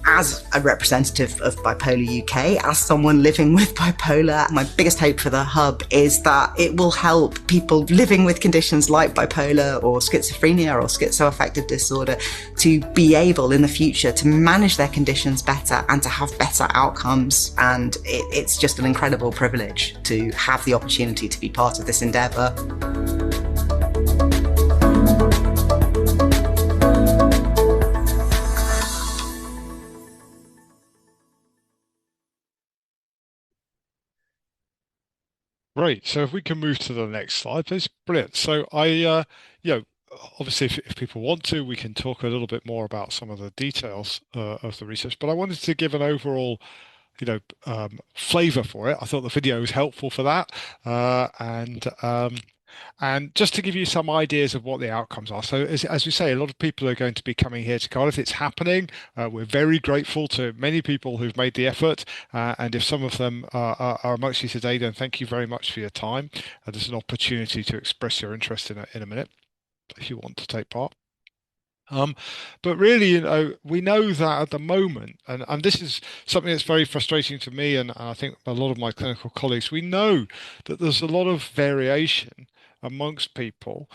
As a representative of Bipolar UK, as someone living with bipolar, my biggest hope for the Hub is that it will help people living with conditions like bipolar or schizophrenia or schizoaffective disorder to be able in the future to manage their conditions better and to have better outcomes. And it's just an incredible privilege to have the opportunity to be part of this endeavour. Great. So if we can move to the next slide, please. Brilliant. So obviously, if people want to, we can talk a little bit more about some of the details of the research. But I wanted to give an overall, flavor for it. I thought the video was helpful for that, and just to give you some ideas of what the outcomes are. So as we say, a lot of people are going to be coming here to Cardiff. It's happening. We're very grateful to many people who've made the effort. And if some of them are amongst you today, then thank you very much for your time. There's an opportunity to express your interest in a minute if you want to take part. But really, we know that at the moment, and this is something that's very frustrating to me, and I think a lot of my clinical colleagues, we know that there's a lot of variation amongst people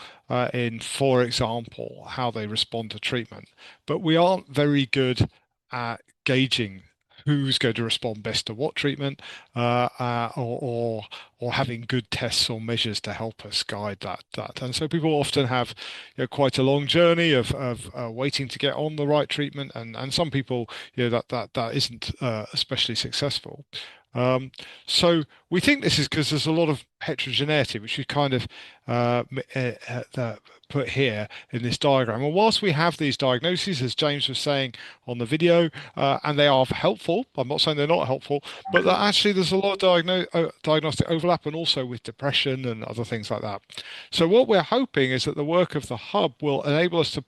in, for example, how they respond to treatment. But we aren't very good at gauging who's going to respond best to what treatment, or having good tests or measures to help us guide that. And so people often have quite a long journey of waiting to get on the right treatment, and some people that isn't especially successful. So we think this is because there's a lot of heterogeneity, which we kind of put here in this diagram. And whilst we have these diagnoses, as James was saying on the video, and they are helpful, I'm not saying they're not helpful, but that actually there's a lot of diagnostic overlap, and also with depression and other things like that. So what we're hoping is that the work of the Hub will enable us to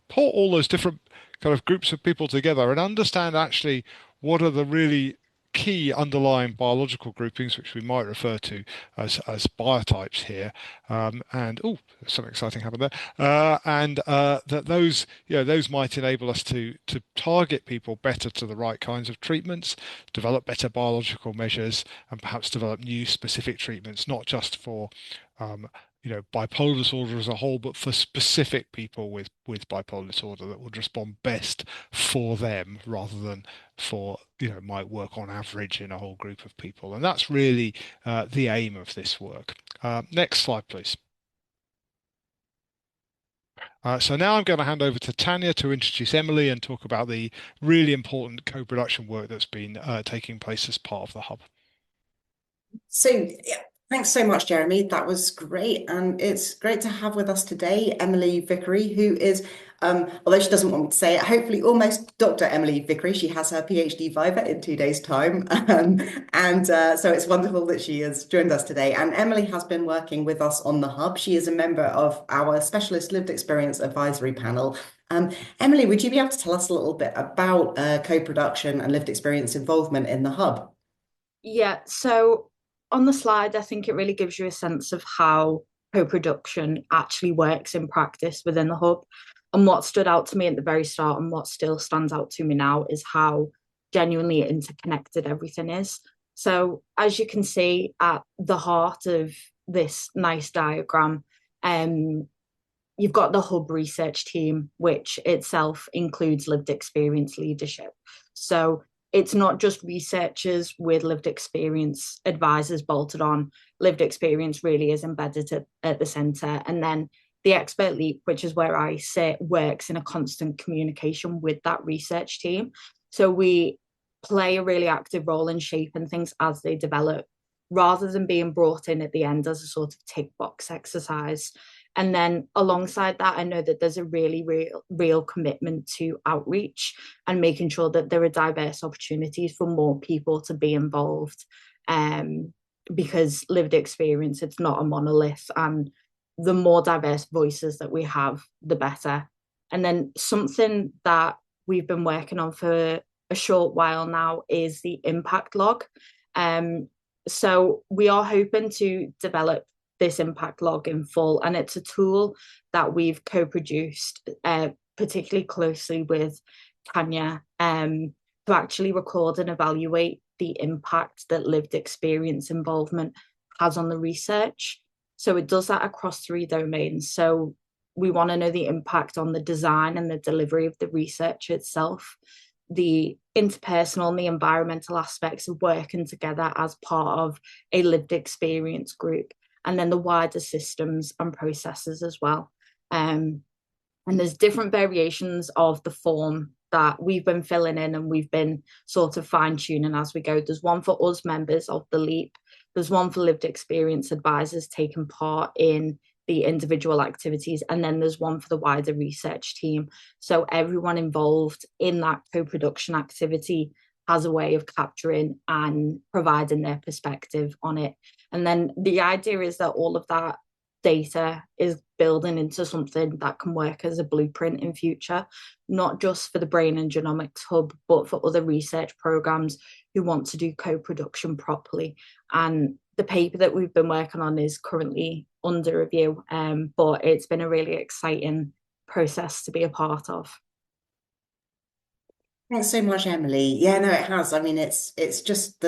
put all those different kind of groups of people together and understand actually what are the really key underlying biological groupings, which we might refer to as biotypes here, and something exciting happened there, and that those might enable us to target people better to the right kinds of treatments, develop better biological measures, and perhaps develop new specific treatments, not just for bipolar disorder as a whole, but for specific people with bipolar disorder that would respond best for them, rather than for might work on average in a whole group of people. And that's really the aim of this work. Next slide, please. So now I'm going to hand over to Tanya to introduce Emily and talk about the really important co-production work that's been taking place as part of the Hub. So, yeah, thanks so much, Jeremy. That was great. And it's great to have with us today Emily Vickery, who is, although she doesn't want me to say it, hopefully almost Dr. Emily Vickery. She has her PhD viva in 2 days' time. So it's wonderful that she has joined us today. And Emily has been working with us on the Hub. She is a member of our Specialist Lived Experience Advisory Panel. Emily, would you be able to tell us a little bit about co-production and lived experience involvement in the Hub? Yeah, so on the slide, I think it really gives you a sense of how co-production actually works in practice within the Hub. And what stood out to me at the very start, and what still stands out to me now, is how genuinely interconnected everything is. So as you can see at the heart of this nice diagram, you've got the Hub research team, which itself includes lived experience leadership. So it's not just researchers with lived experience advisors bolted on. Lived experience really is embedded at the centre. And then the expert leap, which is where I sit, works in a constant communication with that research team. So we play a really active role in shaping things as they develop, rather than being brought in at the end as a sort of tick box exercise. And then alongside that, I know that there's a really real commitment to outreach and making sure that there are diverse opportunities for more people to be involved. Because lived experience, it's not a monolith, and the more diverse voices that we have, the better. And then something that we've been working on for a short while now is the impact log. So we are hoping to develop this impact log in full, and it's a tool that we've co-produced particularly closely with Tanya to actually record and evaluate the impact that lived experience involvement has on the research. So it does that across 3 domains. So we want to know the impact on the design and the delivery of the research itself, the interpersonal and the environmental aspects of working together as part of a lived experience group, and then the wider systems and processes as well. And there's different variations of the form that we've been filling in, and we've been sort of fine-tuning as we go. There's one for us members of the LEAP, there's one for lived experience advisors taking part in the individual activities, and then there's one for the wider research team. So everyone involved in that co-production activity has a way of capturing and providing their perspective on it. And then the idea is that all of that data is building into something that can work as a blueprint in future, not just for the Brain and Genomics Hub, but for other research programs who want to do co-production properly. And the paper that we've been working on is currently under review, but it's been a really exciting process to be a part of. Thanks so much, Emily. Yeah, no, it has. I mean, it's just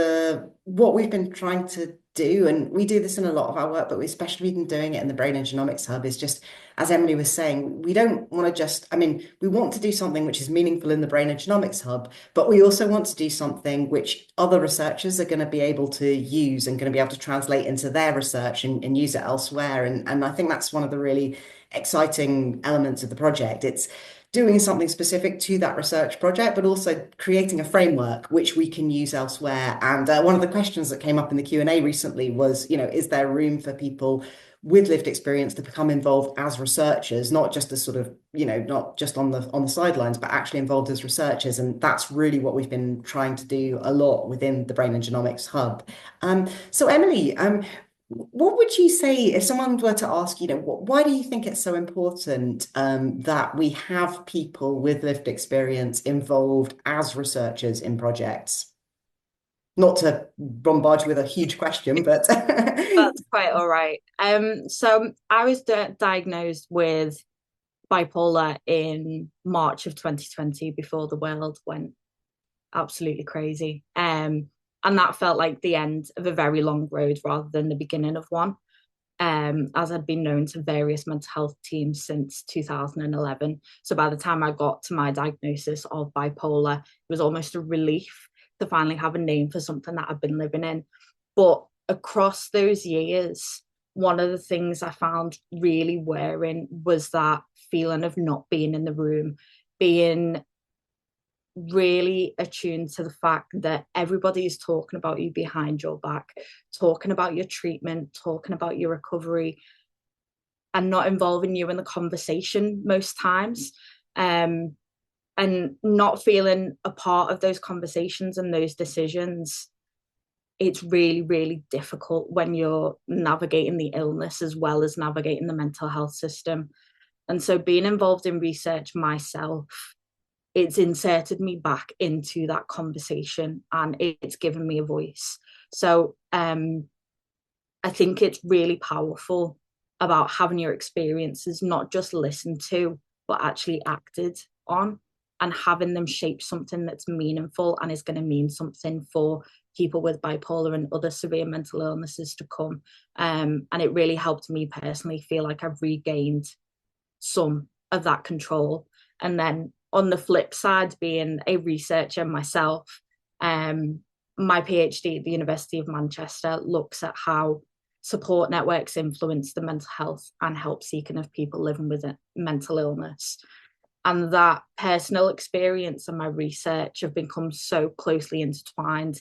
what we've been trying to do, and we do this in a lot of our work, but we especially been doing it in the Brain and Genomics Hub, is just, as Emily was saying, we don't want to just, I mean, we want to do something which is meaningful in the Brain and Genomics Hub, but we also want to do something which other researchers are going to be able to use and going to be able to translate into their research and use it elsewhere. And I think that's one of the really exciting elements of the project. It's doing something specific to that research project, but also creating a framework which we can use elsewhere. And one of the questions that came up in the Q&A recently was, is there room for people with lived experience to become involved as researchers, not just as sort of, not just on the sidelines, but actually involved as researchers? And that's really what we've been trying to do a lot within the Brain and Genomics Hub. So Emily, what would you say if someone were to ask, why do you think it's so important that we have people with lived experience involved as researchers in projects? Not to bombard you with a huge question, but that's quite all right. So I was diagnosed with bipolar in March of 2020, before the world went absolutely crazy. And that felt like the end of a very long road rather than the beginning of one, as I'd been known to various mental health teams since 2011. So by the time I got to my diagnosis of bipolar, it was almost a relief to finally have a name for something that I've been living in. But across those years, one of the things I found really wearing was that feeling of not being in the room, being really attuned to the fact that everybody is talking about you behind your back, talking about your treatment, talking about your recovery, and not involving you in the conversation most times, and not feeling a part of those conversations and those decisions. It's really, really difficult when you're navigating the illness as well as navigating the mental health system. And so being involved in research myself, it's inserted me back into that conversation, and it's given me a voice. So I think it's really powerful about having your experiences not just listened to, but actually acted on, and having them shape something that's meaningful and is going to mean something for people with bipolar and other severe mental illnesses to come. And it really helped me personally feel like I've regained some of that control. And then on the flip side, being a researcher myself, my PhD at the University of Manchester looks at how support networks influence the mental health and help seeking of people living with a mental illness. And that personal experience and my research have become so closely intertwined.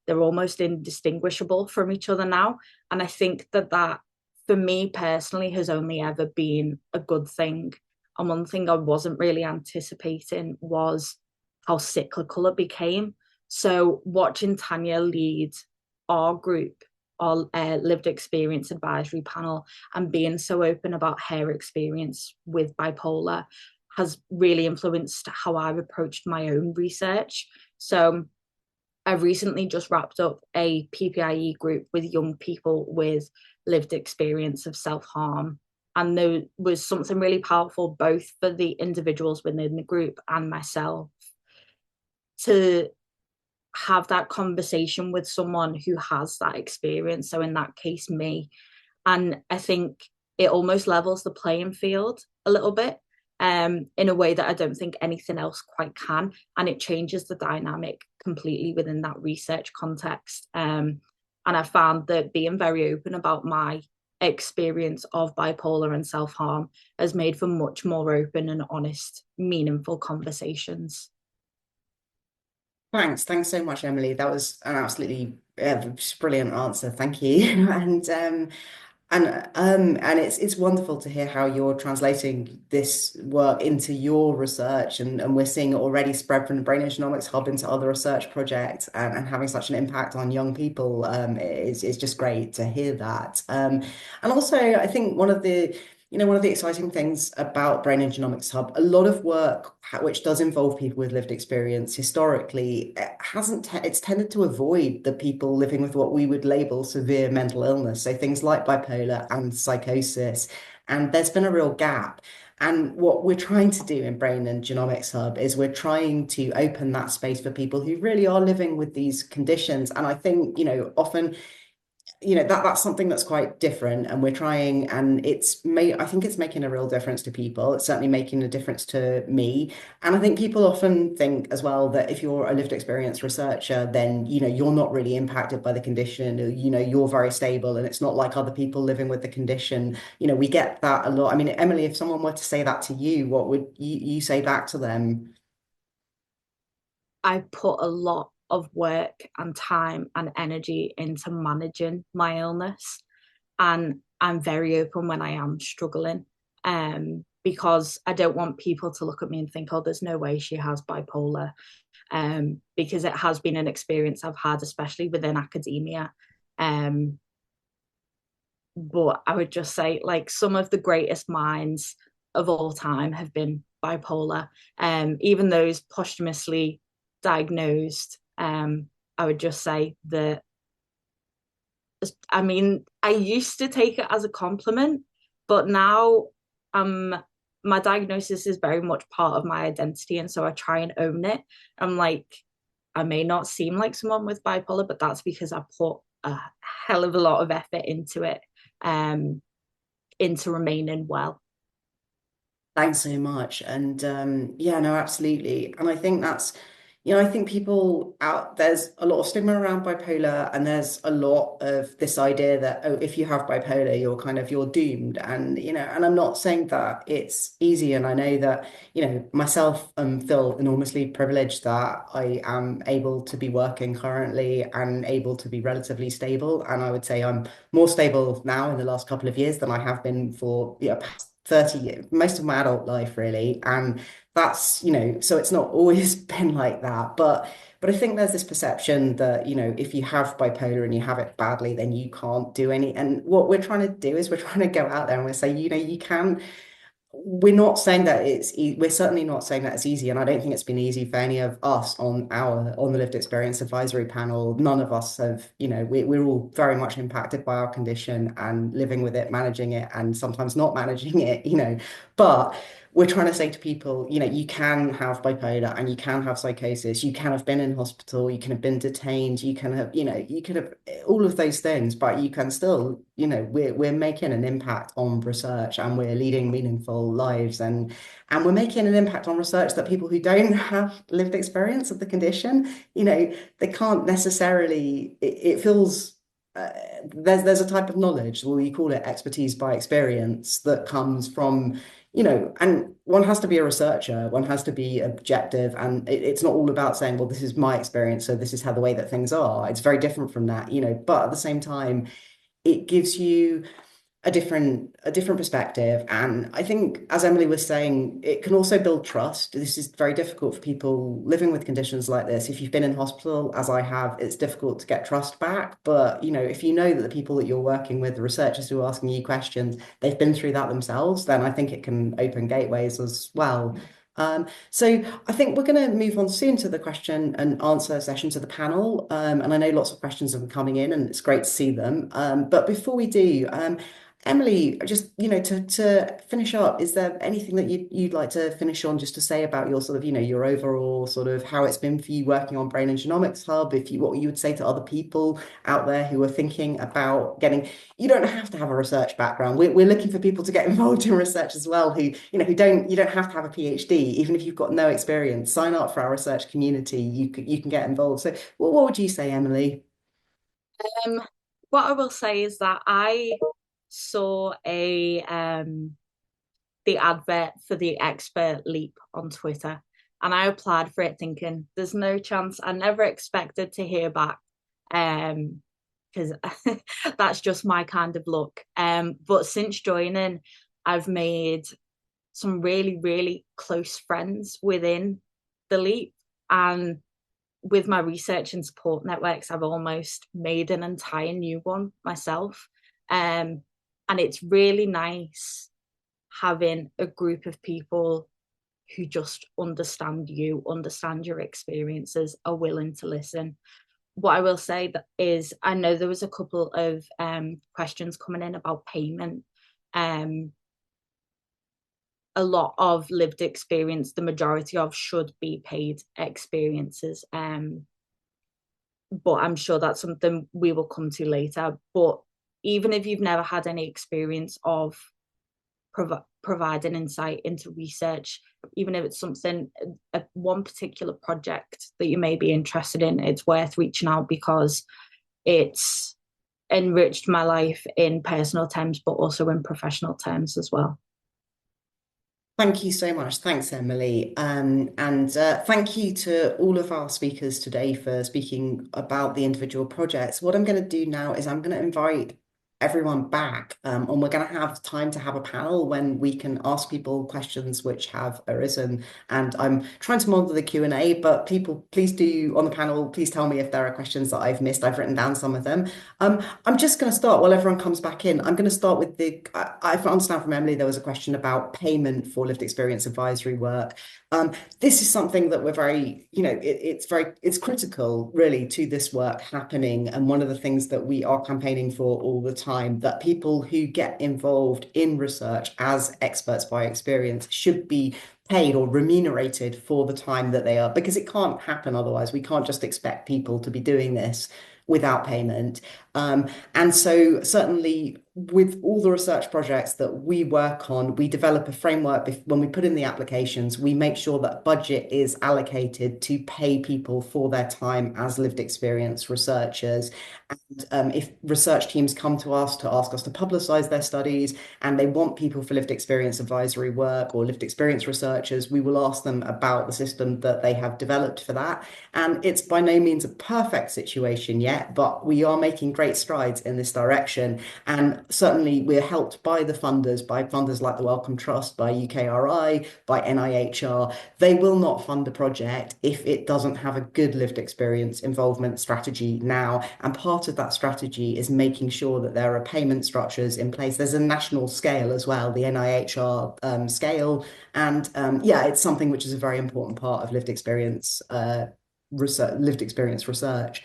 They're almost indistinguishable from each other now. And I think that for me personally has only ever been a good thing. And one thing I wasn't really anticipating was how cyclical it became. So watching Tanya lead our group, our lived experience advisory panel, and being so open about her experience with bipolar has really influenced how I've approached my own research. So I've recently just wrapped up a PPIE group with young people with lived experience of self-harm. And there was something really powerful, both for the individuals within the group and myself, to have that conversation with someone who has that experience. So in that case, me. And I think it almost levels the playing field a little bit, in a way that I don't think anything else quite can. And it changes the dynamic completely within that research context. And I found that being very open about my experience of bipolar and self-harm has made for much more open and honest, meaningful conversations. Thanks so much, Emily. That was an absolutely brilliant answer. Thank you. And it's wonderful to hear how you're translating this work into your research, and we're seeing it already spread from the Brain and Genomics Hub into other research projects, and having such an impact on young people. It's just great to hear that. And also, I think one of the exciting things about Brain and Genomics Hub, a lot of work which does involve people with lived experience historically it's tended to avoid the people living with what we would label severe mental illness, so things like bipolar and psychosis. And there's been a real gap. And what we're trying to do in Brain and Genomics Hub is we're trying to open that space for people who really are living with these conditions. And I think, often that's something that's quite different, and we're trying, and I think it's making a real difference to people. It's certainly making a difference to me. And I think people often think as well that if you're a lived experience researcher, then you're not really impacted by the condition, or you're very stable and it's not like other people living with the condition. We get that a lot. I mean, Emily, if someone were to say that to you, what would you say back to them? I put a lot of work and time and energy into managing my illness, and I'm very open when I am struggling, because I don't want people to look at me and think, oh, there's no way she has bipolar, because it has been an experience I've had, especially within academia. But I would just say, like, some of the greatest minds of all time have been bipolar, even those posthumously diagnosed. I would just say that, I mean, I used to take it as a compliment, but now my diagnosis is very much part of my identity, and so I try and own it. I'm like, I may not seem like someone with bipolar, but that's because I put a hell of a lot of effort into it, into remaining well. Thanks so much. And yeah, no, absolutely. And I think I think there's a lot of stigma around bipolar, and there's a lot of this idea that, oh, if you have bipolar, you're doomed. And I'm not saying that it's easy. And I know that, myself feel enormously privileged that I am able to be working currently and able to be relatively stable. And I would say I'm more stable now in the last couple of years than I have been for past 30 years, most of my adult life, really. And that's, so it's not always been like that. But I think there's this perception that, if you have bipolar and you have it badly, then you can't do any. And what we're trying to do is we're trying to go out there and we're saying, you can. We're not saying that we're certainly not saying that it's easy, and I don't think it's been easy for any of us on the lived experience advisory panel. None of us have, we're all very much impacted by our condition and living with it, managing it, and sometimes not managing it, but we're trying to say to people, you can have bipolar and you can have psychosis, you can have been in hospital, you can have been detained, you can have, you could have all of those things, but you can still, we're making an impact on research, and we're leading meaningful lives, and we're making an impact on research that people who don't have lived experience of the condition, they can't necessarily, it feels there's a type of knowledge, we call it expertise by experience, that comes from, and one has to be a researcher, one has to be objective, and it's not all about saying, well, this is my experience, so this is how the way that things are. It's very different from that, but at the same time, it gives you a different perspective. And I think, as Emily was saying, it can also build trust. This is very difficult for people living with conditions like this. If you've been in hospital, as I have, it's difficult to get trust back. But, if you know that the people that you're working with, the researchers who are asking you questions, they've been through that themselves, then I think it can open gateways as well. So I think we're going to move on soon to the question and answer session to the panel. And I know lots of questions have been coming in, and it's great to see them. But before we do, Emily, just to finish up, is there anything that you'd like to finish on, just to say about your sort of your overall sort of how it's been for you working on Brain and Genomics Hub? What you would say to other people out there who are thinking about getting, you don't have to have a research background. We're looking for people to get involved in research as well, who who don't you don't have to have a PhD, even if you've got no experience. Sign up for our research community. You can get involved. So what would you say, Emily? What I will say is that I saw the advert for the expert leap on Twitter, and I applied for it thinking there's no chance. I never expected to hear back, because that's just my kind of luck. But since joining, I've made some really, really close friends within the leap, and with my research and support networks, I've almost made an entire new one myself. And it's really nice having a group of people who just understand you, understand your experiences, are willing to listen. What I will say that is, I know there was a couple of questions coming in about payment. A lot of lived experience, the majority of, should be paid experiences. But I'm sure that's something we will come to later. But even if you've never had any experience of providing insight into research, even if it's something, one particular project that you may be interested in, it's worth reaching out, because it's enriched my life in personal terms, but also in professional terms as well. Thank you so much. Thanks, Emily. And thank you to all of our speakers today for speaking about the individual projects. What I'm going to do now is I'm going to invite everyone back, and we're going to have time to have a panel when we can ask people questions which have arisen. And I'm trying to monitor the Q&A, but people, please do, on the panel, please tell me if there are questions that I've missed. I've written down some of them. I'm just going to start while everyone comes back in. I'm going to start with I understand from Emily there was a question about payment for lived experience advisory work. This is something that we're very, it's critical really to this work happening. And one of the things that we are campaigning for all the time, that people who get involved in research as experts by experience should be paid or remunerated for the time that they are, because it can't happen otherwise. We can't just expect people to be doing this without payment. And so certainly with all the research projects that we work on, we develop a framework. When we put in the applications, we make sure that budget is allocated to pay people for their time as lived experience researchers. And if research teams come to us to ask us to publicize their studies, and they want people for lived experience advisory work or lived experience researchers, we will ask them about the system that they have developed for that. And it's by no means a perfect situation yet, but we are making great strides in this direction. And certainly we're helped by funders like the Wellcome Trust, by UKRI, by NIHR. They will not fund a project if it doesn't have a good lived experience involvement strategy now. And part of that strategy is making sure that there are payment structures in place. There's a national scale as well, the NIHR scale. And it's something which is a very important part of lived experience research.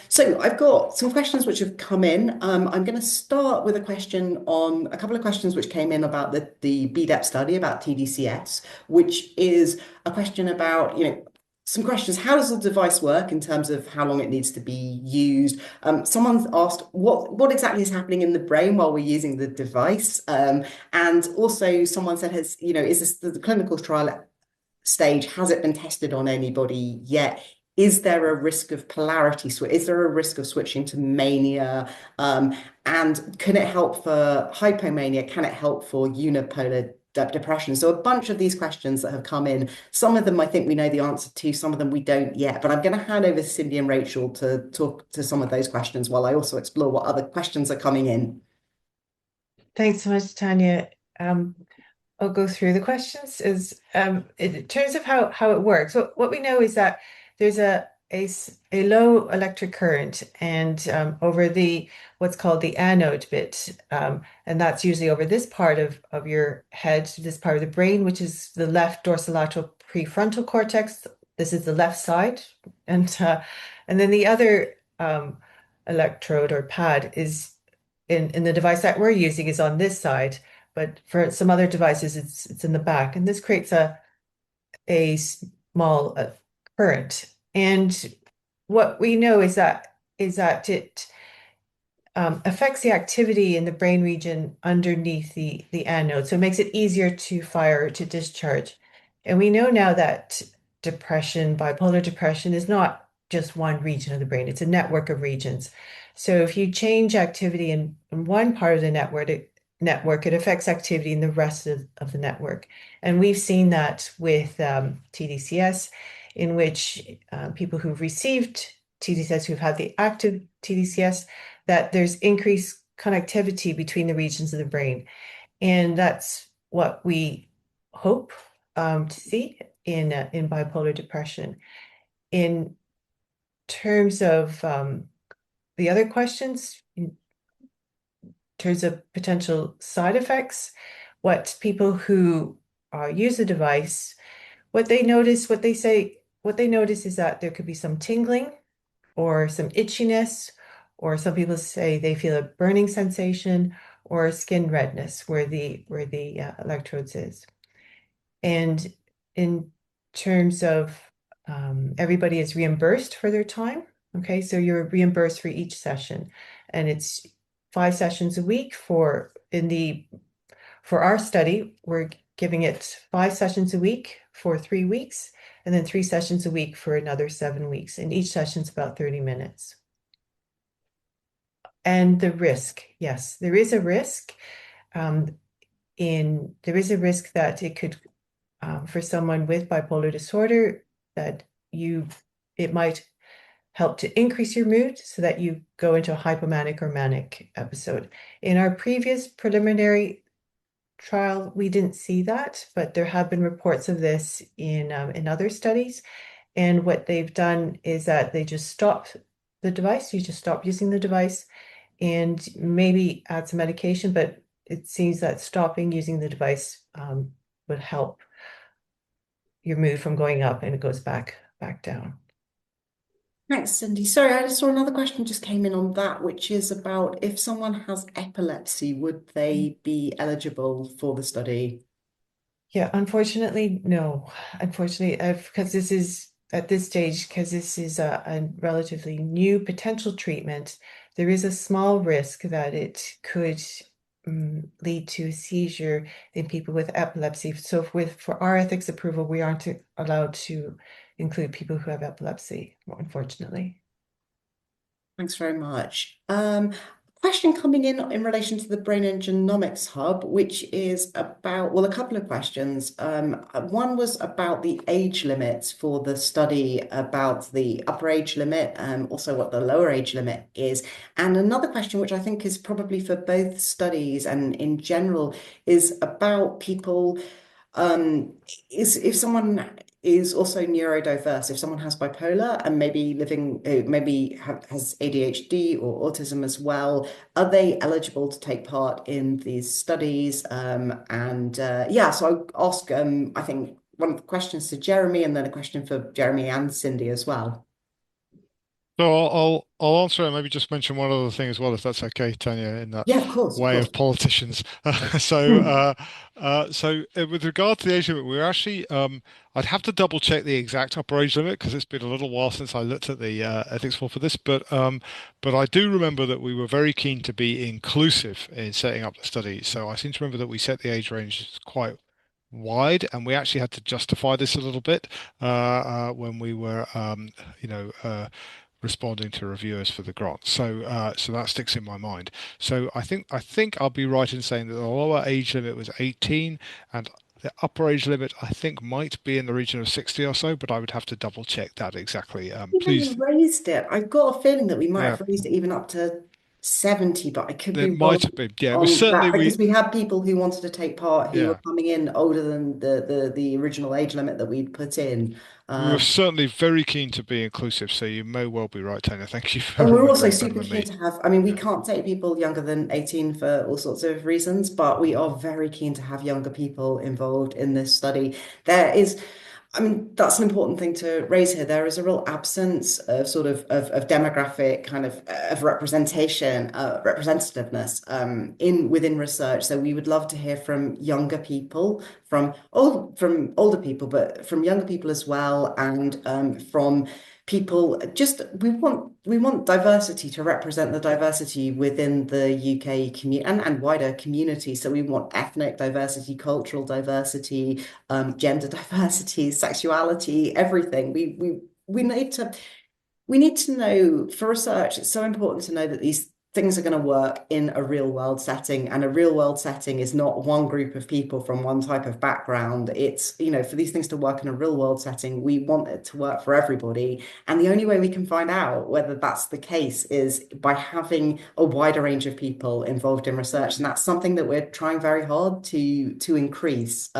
So I've got some questions which have come in. I'm going to start with a couple of questions which came in about the BDEP study about tDCS, which is a question about, some questions. How does the device work in terms of how long it needs to be used? Someone's asked what exactly is happening in the brain while we're using the device. And also someone said, is this the clinical trial stage? Has it been tested on anybody yet? Is there a risk of polarity switch? Is there a risk of switching to mania? And can it help for hypomania? Can it help for unipolar depression? So a bunch of these questions that have come in, some of them I think we know the answer to, some of them we don't yet, but I'm going to hand over to Cindy and Rachel to talk to some of those questions while I also explore what other questions are coming in. Thanks so much, Tanya. I'll go through the questions in terms of how it works. What we know is that there's a low electric current and over the what's called the anode bit, and that's usually over this part of your head, this part of the brain, which is the left dorsolateral prefrontal cortex. This is the left side, and then the other electrode or pad is in the device that we're using is on this side, but for some other devices, it's in the back, and this creates a small current. And what we know is that it affects the activity in the brain region underneath the anode, so it makes it easier to fire to discharge. And we know now that depression, bipolar depression, is not just one region of the brain; it's a network of regions. So if you change activity in one part of the network, it affects activity in the rest of the network. And we've seen that with tDCS, in which people who've received tDCS, who've had the active tDCS, that there's increased connectivity between the regions of the brain. And that's what we hope to see in bipolar depression. In terms of the other questions, in terms of potential side effects, what people who use the device, what they notice is that there could be some tingling or some itchiness, or some people say they feel a burning sensation or skin redness where the electrodes is. And in terms of everybody is reimbursed for their time. Okay, so you're reimbursed for each session, and it's 5 sessions a week for our study. We're giving it 5 sessions a week for 3 weeks, and then 3 sessions a week for another 7 weeks. And each session's about 30 minutes. And the risk, yes, there is a risk. There is a risk that it could, for someone with bipolar disorder, that it might help to increase your mood so that you go into a hypomanic or manic episode. In our previous preliminary trial, we didn't see that, but there have been reports of this in other studies. And what they've done is that they just stop the device. You just stop using the device and maybe add some medication, but it seems that stopping using the device would help your mood from going up, and it goes back down. Thanks, Cindy. Sorry, I just saw another question just came in on that, which is about if someone has epilepsy, would they be eligible for the study? Yeah, unfortunately, no. Unfortunately, because this is at this stage, because this is a relatively new potential treatment, there is a small risk that it could lead to a seizure in people with epilepsy. So for our ethics approval, we aren't allowed to include people who have epilepsy, unfortunately. Thanks very much. Question coming in relation to the Brain and Genomics Hub, which is about, well, a couple of questions. One was about the age limits for the study, about the upper age limit, also what the lower age limit is. And another question, which I think is probably for both studies and in general, is about people, if someone is also neurodiverse, if someone has bipolar and maybe has ADHD or autism as well, are they eligible to take part in these studies? So I ask, I think one of the questions to Jeremy, and then a question for Jeremy and Cindy as well. So I'll answer and maybe just mention one other thing as well, if that's okay, Tanya, in that Yeah, of course. way of politicians. So with regard to the age limit, we're actually I'd have to double check the exact upper age limit because it's been a little while since I looked at the ethics for this. But I do remember that we were very keen to be inclusive in setting up the study. So I seem to remember that we set the age range quite wide, and we actually had to justify this a little bit when we were responding to reviewers for the grant. So that sticks in my mind. So I think I'll be right in saying that the lower age limit was 18, and the upper age limit I think might be in the region of 60 or so, but I would have to double check that exactly. Please. We raised it. I've got a feeling that we might have raised it even up to 70, but I could be It might wrong have been. Yeah, it was on certainly that we. because we had people who wanted to take part who were Yeah. coming in older than the original age limit that we'd put in. We were Um, certainly very keen to be inclusive, so you may well be right, Tanya. Thank you for and we're also remembering better super than keen me. to have, I mean, we Yeah. can't take people younger than 18 for all sorts of reasons, but we are very keen to have younger people involved in this study. There is, I mean, that's an important thing to raise here. There is a real absence of sort of demographic kind of representation, representativeness in within research. So we would love to hear from younger people, from older people, but from younger people as well, and from people. Just we want diversity to represent the diversity within the UK community and wider community. So we want ethnic diversity, cultural diversity, gender diversity, sexuality, everything. We need to know for research, it's so important to know that these things are going to work in a real world setting. And a real world setting is not one group of people from one type of background. It's, for these things to work in a real world setting, we want it to work for everybody. And the only way we can find out whether that's the case is by having a wider range of people involved in research. And that's something that we're trying very hard to increase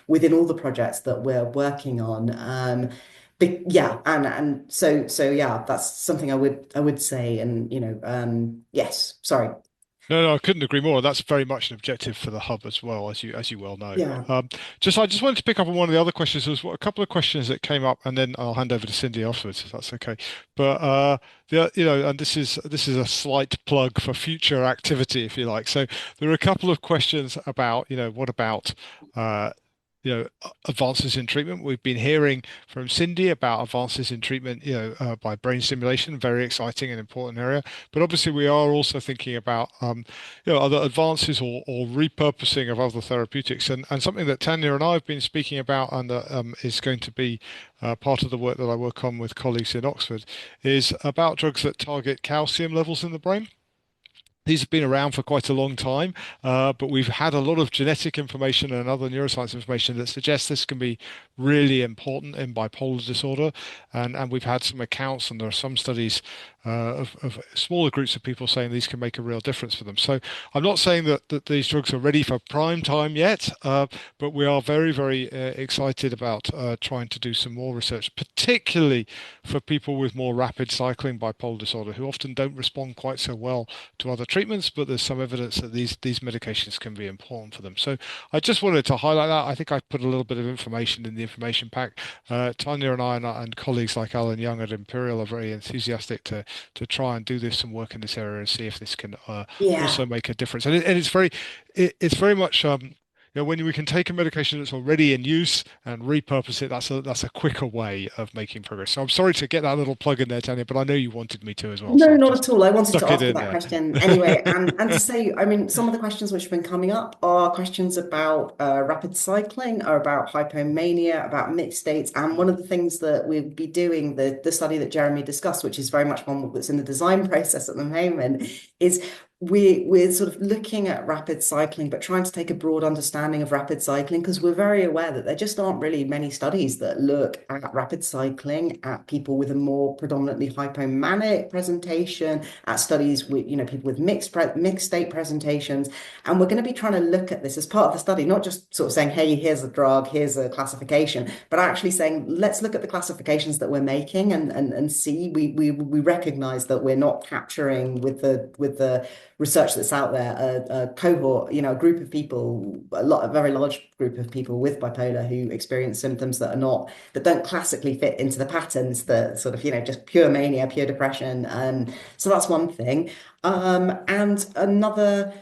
within all the projects that we're working on. Yeah, and so yeah, that's something I would say, and yes, sorry. No, I couldn't agree more. That's very much an objective for the hub as well, as you well know. Yeah. I just wanted to pick up on one of the other questions. There was a couple of questions that came up, and then I'll hand over to Cindy afterwards, if that's okay. But and this is a slight plug for future activity, if you like. So there are a couple of questions about, what about advances in treatment. We've been hearing from Cindy about advances in treatment, by brain stimulation, very exciting and important area. But obviously, we are also thinking about, other advances or repurposing of other therapeutics, and something that Tanya and I have been speaking about, and that is going to be part of the work that I work on with colleagues in Oxford, is about drugs that target calcium levels in the brain. These have been around for quite a long time, but we've had a lot of genetic information and other neuroscience information that suggests this can be really important in bipolar disorder. And we've had some accounts, and there are some studies of smaller groups of people saying these can make a real difference for them. So I'm not saying that these drugs are ready for prime time yet, but we are very, very excited about trying to do some more research, particularly for people with more rapid cycling bipolar disorder, who often don't respond quite so well to other treatments, but there's some evidence that these medications can be important for them. So I just wanted to highlight that. I think I put a little bit of information in the information pack. Tanya and I and colleagues like Alan Young at Imperial are very enthusiastic to try and do some work in this area and see if this can Yeah. also make a difference. And it's very much when we can take a medication that's already in use and repurpose it, that's a quicker way of making progress. So I'm sorry to get that little plug in there, Tanya, but I know you wanted me to as well. No, So I've not just at all. I wanted to stuck it ask you in that there. question anyway, and to say, I mean, some of the questions which have been coming up are questions about rapid cycling, or about hypomania, about mixed states, and one of the things that we'll be doing, the study that Jeremy discussed, which is very much one that's in the design process at the moment, is we're sort of looking at rapid cycling, but trying to take a broad understanding of rapid cycling, because we're very aware that there just aren't really many studies that look at rapid cycling, at people with a more predominantly hypomanic presentation, at studies with, people with mixed state presentations. And we're going to be trying to look at this as part of the study, not just sort of saying, hey, here's a drug, here's a classification, but actually saying, let's look at the classifications that we're making and see, we recognize that we're not capturing with the research that's out there, a cohort, a group of people, a very large group of people with bipolar who experience symptoms that don't classically fit into the patterns that sort of, just pure mania, pure depression. So that's one thing. And another,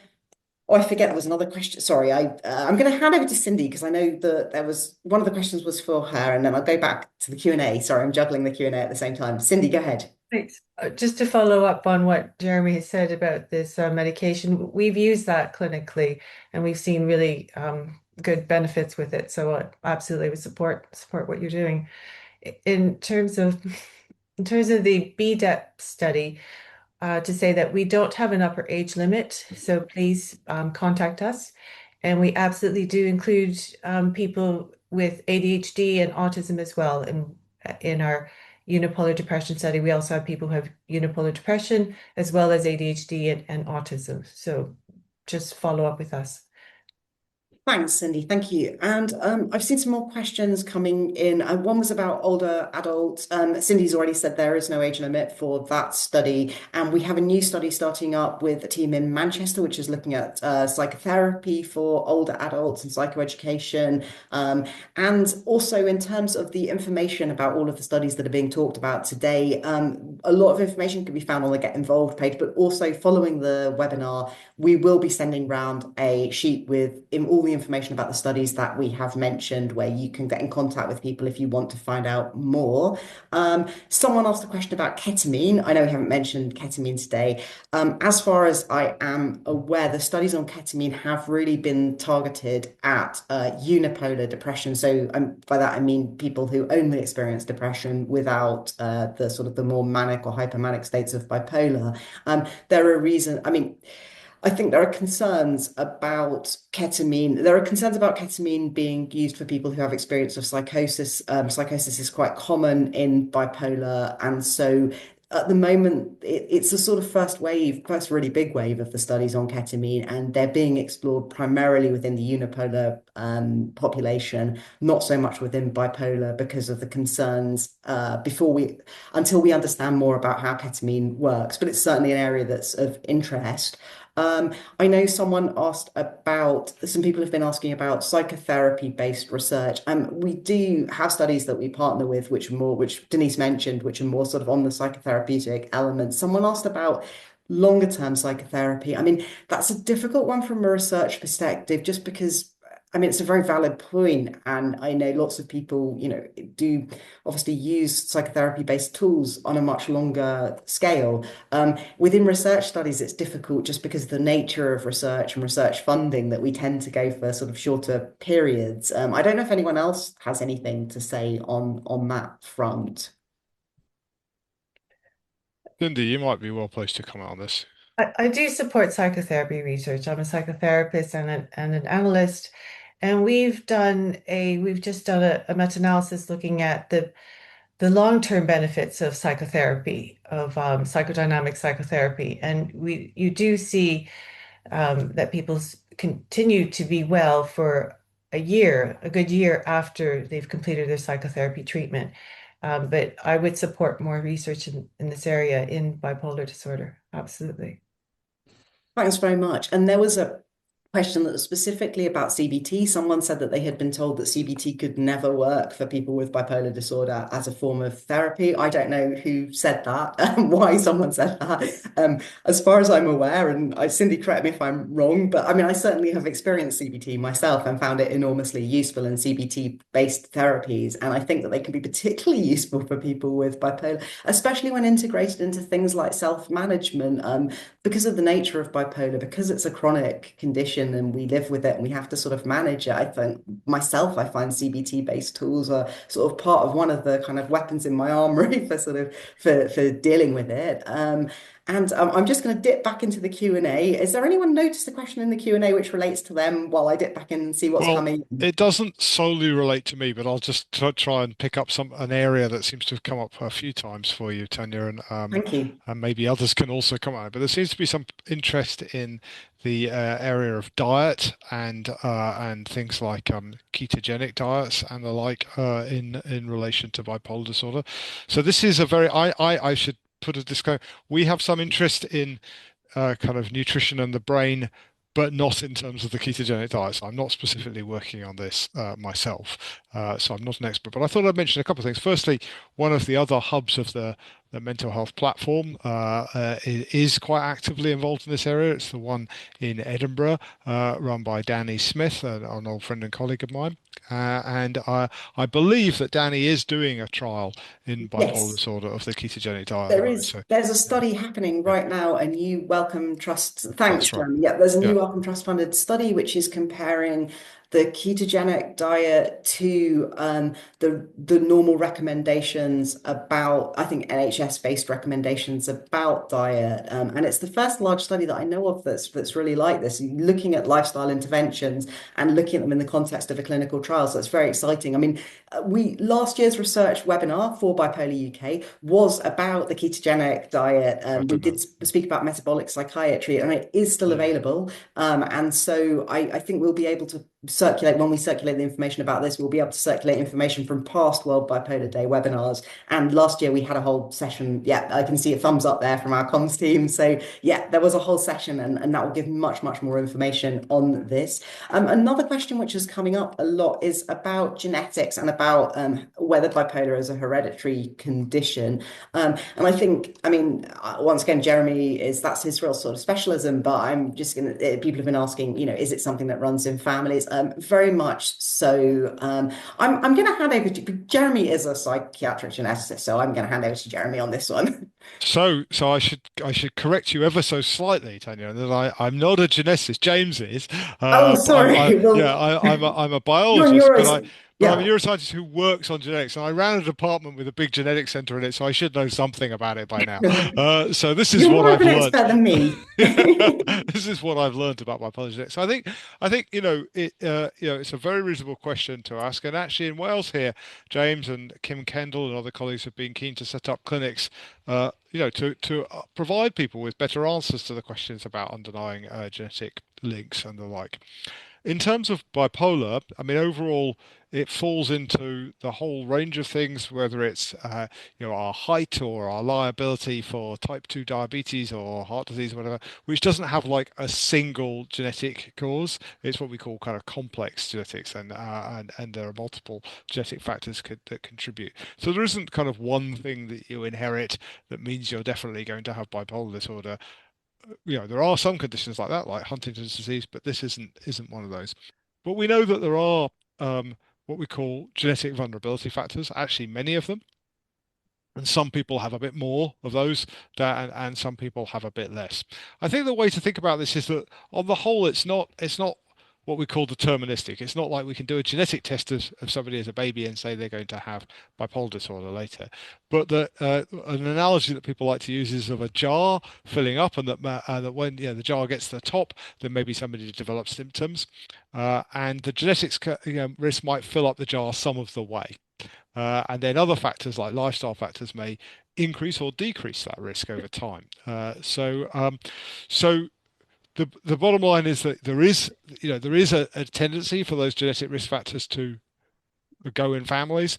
I forget, there was another question. Sorry, I'm going to hand over to Cindy, because I know that there was one of the questions was for her, and then I'll go back to the Q&A. Sorry, I'm juggling the Q&A at the same time. Cindy, go ahead. Thanks. Just to follow up on what Jeremy has said about this medication, we've used that clinically, and we've seen really good benefits with it. So I absolutely would support what you're doing. In terms of the BDEP study, to say that we don't have an upper age limit, so please contact us. And we absolutely do include people with ADHD and autism as well in our unipolar depression study, we also have people who have unipolar depression as well as ADHD and autism. So just follow up with us. Thanks, Cindy. Thank you. And I've seen some more questions coming in. One was about older adults. Cindy's already said there is no age limit for that study. And we have a new study starting up with a team in Manchester, which is looking at psychotherapy for older adults and psychoeducation. And also in terms of the information about all of the studies that are being talked about today, a lot of information can be found on the Get Involved page, but also following the webinar, we will be sending round a sheet with all the information about the studies that we have mentioned, where you can get in contact with people if you want to find out more. Someone asked a question about ketamine. I know we haven't mentioned ketamine today. As far as I am aware, the studies on ketamine have really been targeted at unipolar depression. So by that I mean people who only experience depression without the sort of the more manic or hypermanic states of bipolar. I think there are concerns about ketamine. There are concerns about ketamine being used for people who have experience of psychosis. Psychosis is quite common in bipolar. And so at the moment, it's a sort of first really big wave of the studies on ketamine, and they're being explored primarily within the unipolar population, not so much within bipolar because of the concerns until we understand more about how ketamine works. But it's certainly an area that's of interest. I know some people have been asking about psychotherapy-based research. We do have studies that we partner with, which Denise mentioned, which are more sort of on the psychotherapeutic elements. Someone asked about longer term psychotherapy. I mean, that's a difficult one from a research perspective, just because it's a very valid point, and I know lots of people, do obviously use psychotherapy-based tools on a much longer scale. Within research studies, it's difficult just because of the nature of research and research funding that we tend to go for sort of shorter periods. I don't know if anyone else has anything to say on that front. Cindy, you might be well placed to comment on this. I do support psychotherapy research. I'm a psychotherapist and an analyst. And we've just done a meta-analysis looking at the long-term benefits of psychotherapy, of psychodynamic psychotherapy. And you do see that people continue to be well for a good year after they've completed their psychotherapy treatment. But I would support more research in this area in bipolar disorder. Absolutely. Thanks very much. And there was a question that was specifically about CBT. Someone said that they had been told that CBT could never work for people with bipolar disorder as a form of therapy. I don't know who said that, why someone said that. As far as I'm aware, and Cindy, correct me if I'm wrong, but I certainly have experienced CBT myself and found it enormously useful in CBT-based therapies. And I think that they can be particularly useful for people with bipolar, especially when integrated into things like self-management, because of the nature of bipolar, because it's a chronic condition and we live with it and we have to sort of manage it. I find CBT-based tools are sort of part of one of the kind of weapons in my armory for dealing with it. And I'm just going to dip back into the Q&A. Is there anyone noticed a question in the Q&A which relates to them while I dip back in and see what's coming? It doesn't solely relate to me, but I'll just try and pick up an area that seems to have come up a few times for you, Tanya, and Thank you. And maybe others can also come on. But there seems to be some interest in the area of diet and things like ketogenic diets and the like in relation to bipolar disorder. So this is I should put a disclaimer. We have some interest in kind of nutrition and the brain, but not in terms of the ketogenic diet. So I'm not specifically working on this myself, so I'm not an expert. But I thought I'd mention a couple of things. Firstly, one of the other hubs of the mental health platform is quite actively involved in this area. It's the one in Edinburgh, run by Danny Smith, an old friend and colleague of mine. And I believe that Danny is doing a trial in bipolar disorder of the ketogenic diet. There's a study happening right now, a new Wellcome Trust. Thanks, John. Yeah, there's a new Wellcome Trust funded study which is comparing the ketogenic diet to the normal recommendations about, I think, NHS-based recommendations about diet. And it's the first large study that I know of that's really like this, looking at lifestyle interventions and looking at them in the context of a clinical trials. That's very exciting. I mean, we last year's research webinar for Bipolar UK was about the ketogenic diet. We did speak about metabolic psychiatry, and it is still available. And so I think we'll be able to circulate, when we circulate the information about this, we'll be able to circulate information from past World Bipolar Day webinars. And last year we had a whole session. Yeah, I can see a thumbs up there from our comms team. So yeah, there was a whole session, and that will give much more information on this. Another question which is coming up a lot is about genetics and about whether bipolar is a hereditary condition. And I think, I mean, once again, that's his real sort of specialism, but I'm just going to, people have been asking, is it something that runs in families? Very much so. I'm going to hand over to, Jeremy is a psychiatric geneticist, so I'm going to hand over to Jeremy on this one. So I should correct you ever so slightly, Tanya, that I'm not a geneticist. James is. Oh, sorry. I'm a biologist, but I'm a neuroscientist who works on genetics, and I ran a department with a big genetics center in it, so I should know something about it by now. So this is what I've learned. You're more of an expert than me. This is what I've learned about bipolar genetics. So I think it's a very reasonable question to ask, and actually in Wales here, James and Kim Kendall and other colleagues have been keen to set up clinics to provide people with better answers to the questions about underlying genetic links and the like. In terms of bipolar, I mean, overall, it falls into the whole range of things, whether it's our height or our liability for type 2 diabetes or heart disease or whatever, which doesn't have like a single genetic cause. It's what we call kind of complex genetics, and there are multiple genetic factors that contribute. So there isn't kind of one thing that you inherit that means you're definitely going to have bipolar disorder. There are some conditions like that, like Huntington's disease, but this isn't one of those. But we know that there are what we call genetic vulnerability factors, actually many of them. And some people have a bit more of those, and some people have a bit less. I think the way to think about this is that on the whole, it's not what we call deterministic. It's not like we can do a genetic test of somebody as a baby and say they're going to have bipolar disorder later. But an analogy that people like to use is of a jar filling up, and that when the jar gets to the top, then maybe somebody develops symptoms, and the genetics risk might fill up the jar some of the way. And then other factors like lifestyle factors may increase or decrease that risk over time. So the bottom line is that there is a tendency for those genetic risk factors to go in families.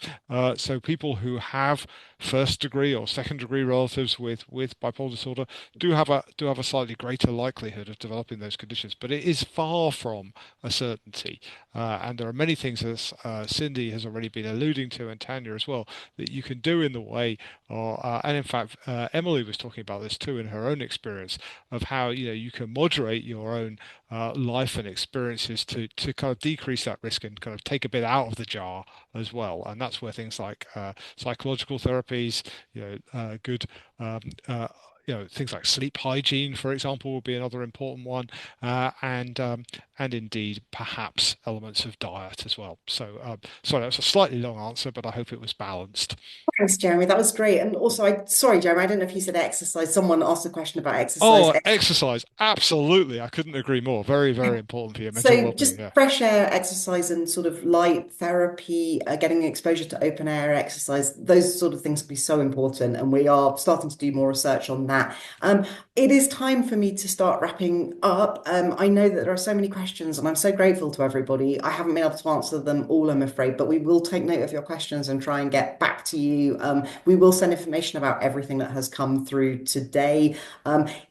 So people who have first degree or second degree relatives with bipolar disorder do have a slightly greater likelihood of developing those conditions, but it is far from a certainty. And there are many things, as Cindy has already been alluding to, and Tanya as well, that you can do in the way, and in fact, Emily was talking about this too in her own experience of how you can moderate your own life and experiences to kind of decrease that risk and kind of take a bit out of the jar as well. And that's where things like psychological therapies, good things like sleep hygiene, for example, would be another important one, and indeed perhaps elements of diet as well. So sorry, that was a slightly long answer, but I hope it was balanced. Thanks, Jeremy. That was great. And also, sorry, Jeremy, I don't know if you said exercise. Someone asked a question about exercise. Oh, exercise. Absolutely. I couldn't agree more. Very, very important for your mental well-being. Just fresh air exercise and sort of light therapy, getting exposure to open air exercise, those sort of things can be so important. And we are starting to do more research on that. It is time for me to start wrapping up. I know that there are so many questions, and I'm so grateful to everybody. I haven't been able to answer them all, I'm afraid, but we will take note of your questions and try and get back to you. We will send information about everything that has come through today.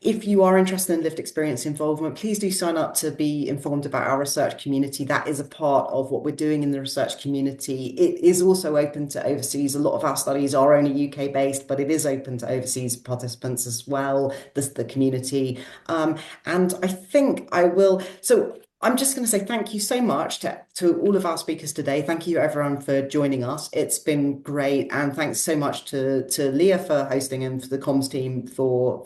If you are interested in lived experience involvement, please do sign up to be informed about our research community. That is a part of what we're doing in the research community. It is also open to overseas. A lot of our studies are only UK based, but it is open to overseas participants as well, the community. And I think I will. So I'm just going to say thank you so much to all of our speakers today. Thank you, everyone, for joining us. It's been great. And thanks so much to Leah for hosting and for the comms team for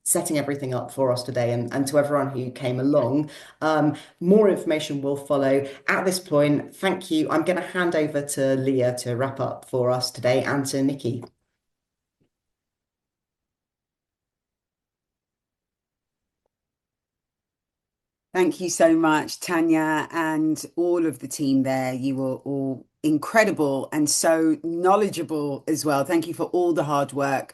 setting everything up for us today, and to everyone who came along. More information will follow. At this point, thank you. I'm going to hand over to Leah to wrap up for us today, and to Nicky. Thank you so much, Tanya, and all of the team there. You were all incredible and so knowledgeable as well. Thank you for all the hard work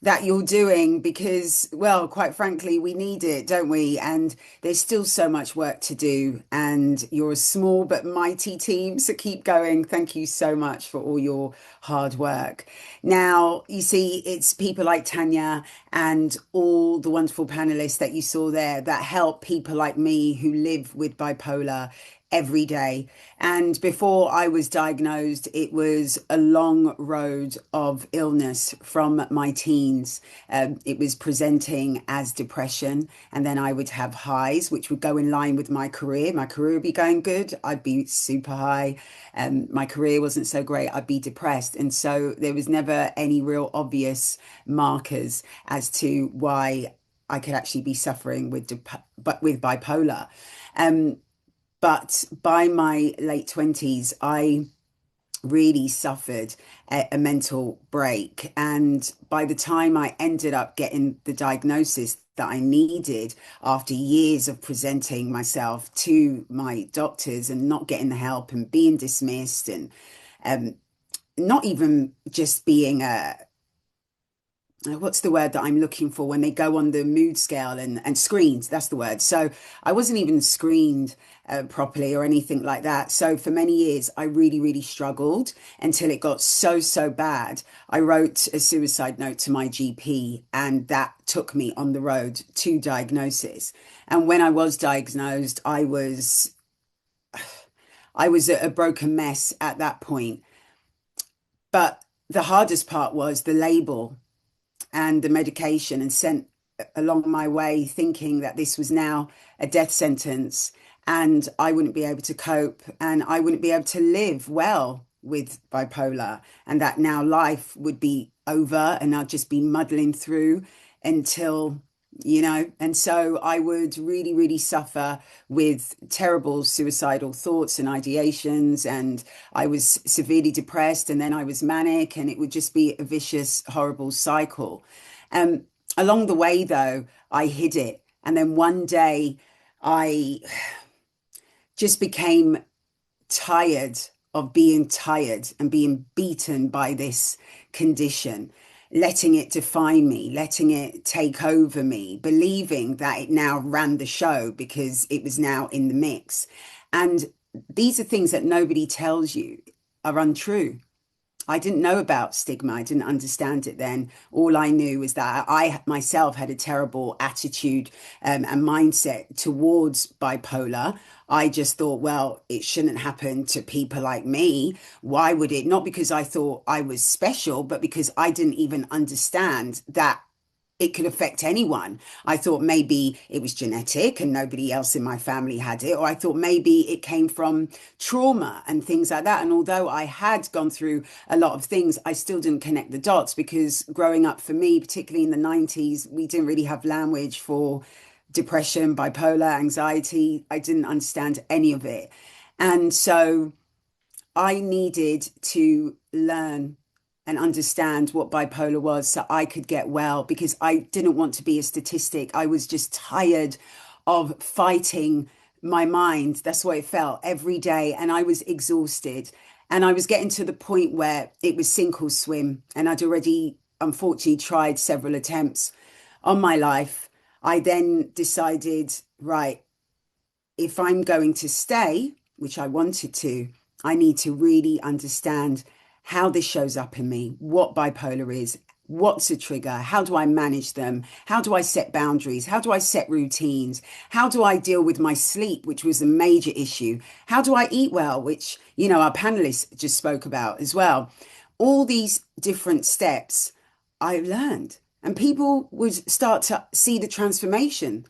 that you're doing because, well, quite frankly, we need it, don't we? And there's still so much work to do. And you're a small but mighty team. So keep going. Thank you so much for all your hard work. Now, you see, it's people like Tanya and all the wonderful panelists that you saw there that help people like me who live with bipolar every day. And before I was diagnosed, it was a long road of illness from my teens. It was presenting as depression, and then I would have highs, which would go in line with my career. My career would be going good, I'd be super high. My career wasn't so great, I'd be depressed. And so there was never any real obvious markers as to why I could actually be suffering with bipolar. But by my late 20s, I really suffered a mental break. And by the time I ended up getting the diagnosis that I needed after years of presenting myself to my doctors and not getting the help and being dismissed and not even just being what's the word that I'm looking for when they go on the mood scale and screened, that's the word. So I wasn't even screened properly or anything like that. So for many years, I really, really struggled until it got so bad. I wrote a suicide note to my GP, and that took me on the road to diagnosis. And when I was diagnosed, I was a broken mess at that point. But the hardest part was the label and the medication, and sent along my way thinking that this was now a death sentence and I wouldn't be able to cope and I wouldn't be able to live well with bipolar, and that now life would be over and I'd just be muddling through until, and so I would really, really suffer with terrible suicidal thoughts and ideations. And I was severely depressed, and then I was manic, and it would just be a vicious, horrible cycle. Along the way, though, I hid it. And then one day I just became tired of being tired and being beaten by this condition, letting it define me, letting it take over me, believing that it now ran the show because it was now in the mix. And these are things that nobody tells you are untrue. I didn't know about stigma. I didn't understand it then. All I knew was that I myself had a terrible attitude and mindset towards bipolar. I just thought, well, it shouldn't happen to people like me. Why would it? Not because I thought I was special, but because I didn't even understand that it could affect anyone. I thought maybe it was genetic and nobody else in my family had it, or I thought maybe it came from trauma and things like that. And although I had gone through a lot of things, I still didn't connect the dots, because growing up for me, particularly in the 90s, we didn't really have language for depression, bipolar, anxiety. I didn't understand any of it. And so I needed to learn and understand what bipolar was so I could get well, because I didn't want to be a statistic. I was just tired of fighting my mind. That's what it felt every day. And I was exhausted. And I was getting to the point where it was sink or swim. And I'd already, unfortunately, tried several attempts on my life. I then decided, right, if I'm going to stay, which I wanted to, I need to really understand how this shows up in me, what bipolar is, what's a trigger, how do I manage them, how do I set boundaries, how do I set routines, how do I deal with my sleep, which was a major issue, how do I eat well, which, our panelists just spoke about as well. All these different steps I learned, and people would start to see the transformation.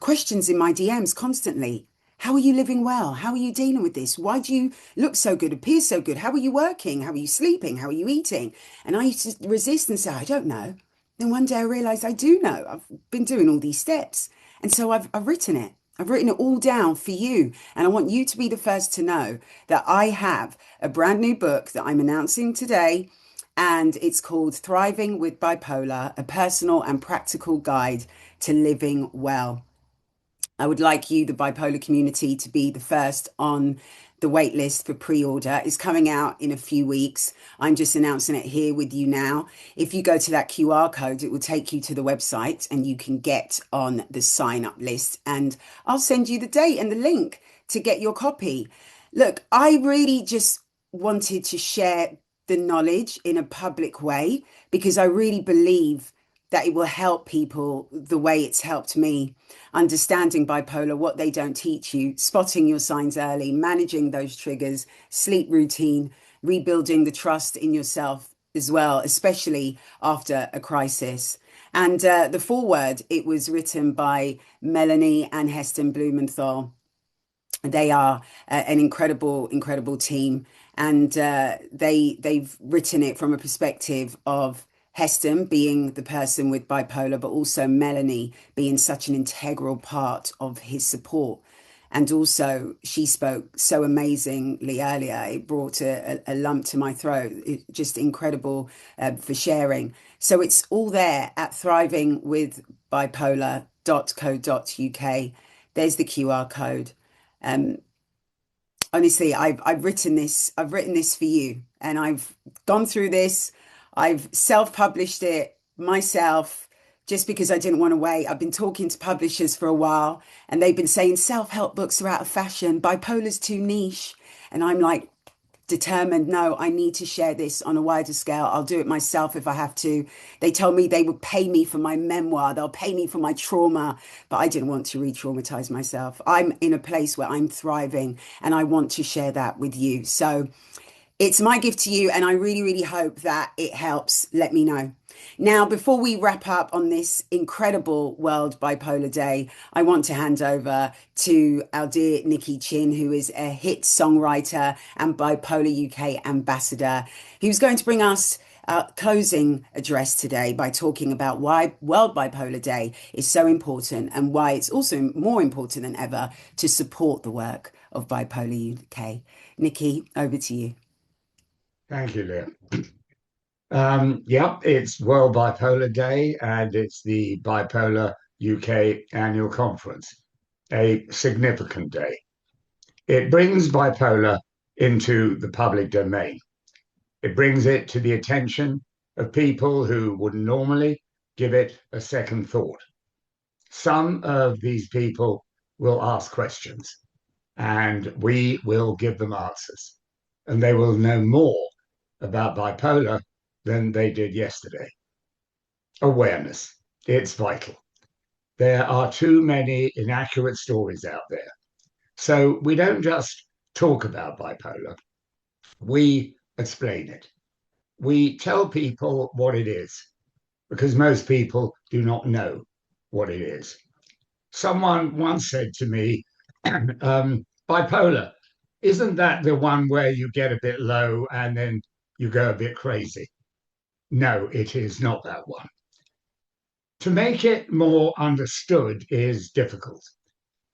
Questions in my DMs constantly. How are you living well? How are you dealing with this? Why do you look so good, appear so good? How are you working? How are you sleeping? How are you eating? And I used to resist and say, I don't know. Then one day I realized I do know. I've been doing all these steps. And so I've written it. I've written it all down for you. And I want you to be the first to know that I have a brand new book that I'm announcing today. And it's called Thriving with Bipolar, a personal and practical guide to living well. I would like you, the bipolar community, to be the first on the wait list for pre-order. It's coming out in a few weeks. I'm just announcing it here with you now. If you go to that QR code, it will take you to the website and you can get on the sign up list. And I'll send you the date and the link to get your copy. Look, I really just wanted to share the knowledge in a public way because I really believe that it will help people the way it's helped me, understanding bipolar, what they don't teach you, spotting your signs early, managing those triggers, sleep routine, rebuilding the trust in yourself as well, especially after a crisis. And the foreword, it was written by Melanie and Heston Blumenthal. They are an incredible team, and they've written it from a perspective of Heston being the person with bipolar, but also Melanie being such an integral part of his support. And also, she spoke so amazingly earlier. It brought a lump to my throat. Just incredible for sharing. So it's all there at thrivingwithbipolar.co.uk. There's the QR code. Honestly, I've written this. I've written this for you, and I've gone through this. I've self-published it myself just because I didn't want to wait. I've been talking to publishers for a while, and they've been saying self-help books are out of fashion. Bipolar's too niche, and I'm like, determined, no, I need to share this on a wider scale. I'll do it myself if I have to. They told me they would pay me for my memoir. They'll pay me for my trauma, but I didn't want to re-traumatize myself. I'm in a place where I'm thriving and I want to share that with you. So it's my gift to you, and I really hope that it helps. Let me know. Now, before we wrap up on this incredible World Bipolar Day, I want to hand over to our dear Nicky Chinn, who is a hit songwriter and Bipolar UK ambassador, who's going to bring us a closing address today by talking about why World Bipolar Day is so important and why it's also more important than ever to support the work of Bipolar UK. Nicky, over to you. Thank you, Leah. Yep, it's World Bipolar Day and it's the Bipolar UK annual conference, a significant day. It brings bipolar into the public domain. It brings it to the attention of people who would normally give it a second thought. Some of these people will ask questions and we will give them answers, and they will know more about bipolar than they did yesterday. Awareness, it's vital. There are too many inaccurate stories out there. So we don't just talk about bipolar, we explain it. We tell people what it is, because most people do not know what it is. Someone once said to me, bipolar, isn't that the one where you get a bit low and then you go a bit crazy? No, it is not that one. To make it more understood is difficult.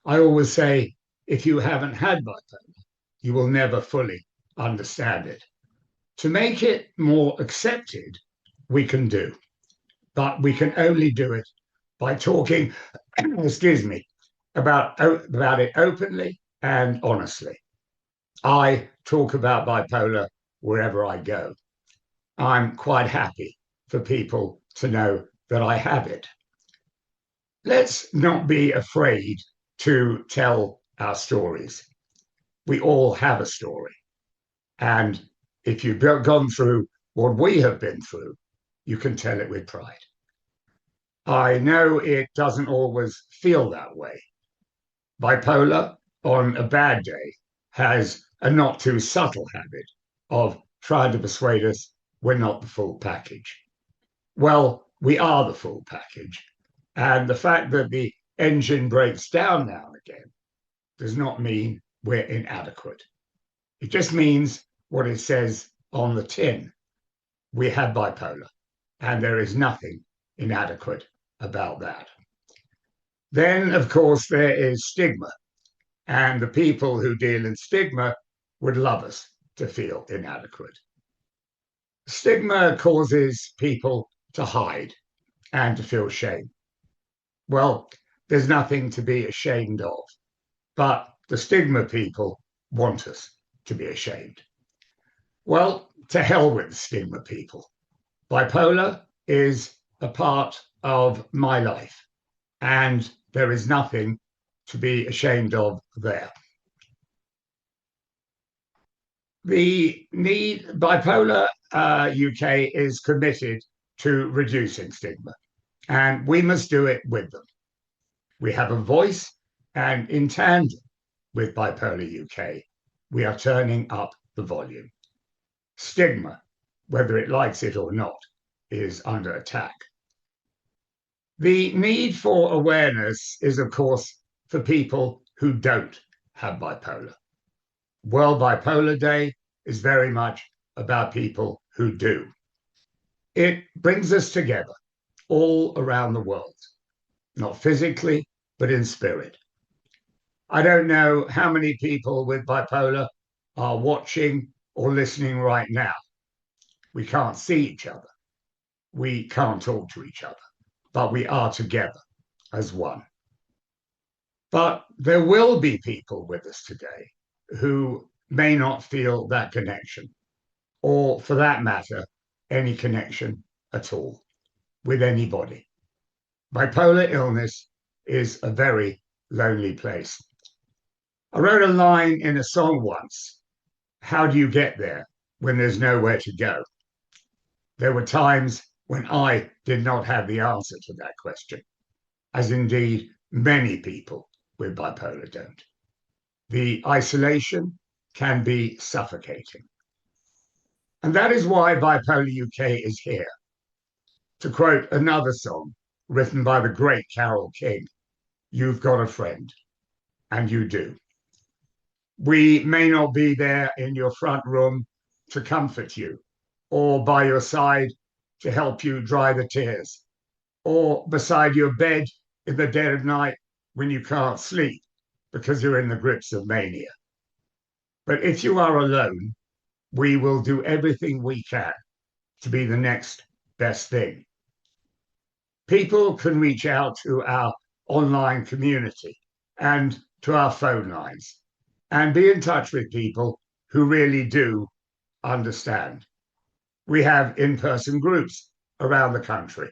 I always say, if you haven't had bipolar, you will never fully understand it. To make it more accepted, we can do, but we can only do it by talking, excuse me, about it openly and honestly. I talk about bipolar wherever I go. I'm quite happy for people to know that I have it. Let's not be afraid to tell our stories. We all have a story. And if you've gone through what we have been through, you can tell it with pride. I know it doesn't always feel that way. Bipolar, on a bad day, has a not too subtle habit of trying to persuade us we're not the full package. Well, we are the full package. And the fact that the engine breaks down now and again does not mean we're inadequate. It just means what it says on the tin. We have bipolar, and there is nothing inadequate about that. Then, of course, there is stigma, and the people who deal in stigma would love us to feel inadequate. Stigma causes people to hide and to feel shame. Well, there's nothing to be ashamed of. But the stigma people want us to be ashamed. Well, to hell with the stigma people. Bipolar is a part of my life, and there is nothing to be ashamed of there. The need, Bipolar UK is committed to reducing stigma, and we must do it with them. We have a voice, and in tandem with Bipolar UK, we are turning up the volume. Stigma, whether it likes it or not, is under attack. The need for awareness is, of course, for people who don't have bipolar. World Bipolar Day is very much about people who do. It brings us together all around the world, not physically, but in spirit. I don't know how many people with bipolar are watching or listening right now. We can't see each other. We can't talk to each other, but we are together as one. But there will be people with us today who may not feel that connection, or for that matter, any connection at all with anybody. Bipolar illness is a very lonely place. I wrote a line in a song once, how do you get there when there's nowhere to go? There were times when I did not have the answer to that question, as indeed many people with bipolar don't. The isolation can be suffocating. And that is why Bipolar UK is here. To quote another song written by the great Carole King, you've got a friend, and you do. We may not be there in your front room to comfort you, or by your side to help you dry the tears, or beside your bed in the dead of night when you can't sleep because you're in the grips of mania. But if you are alone, we will do everything we can to be the next best thing. People can reach out to our online community and to our phone lines and be in touch with people who really do understand. We have in-person groups around the country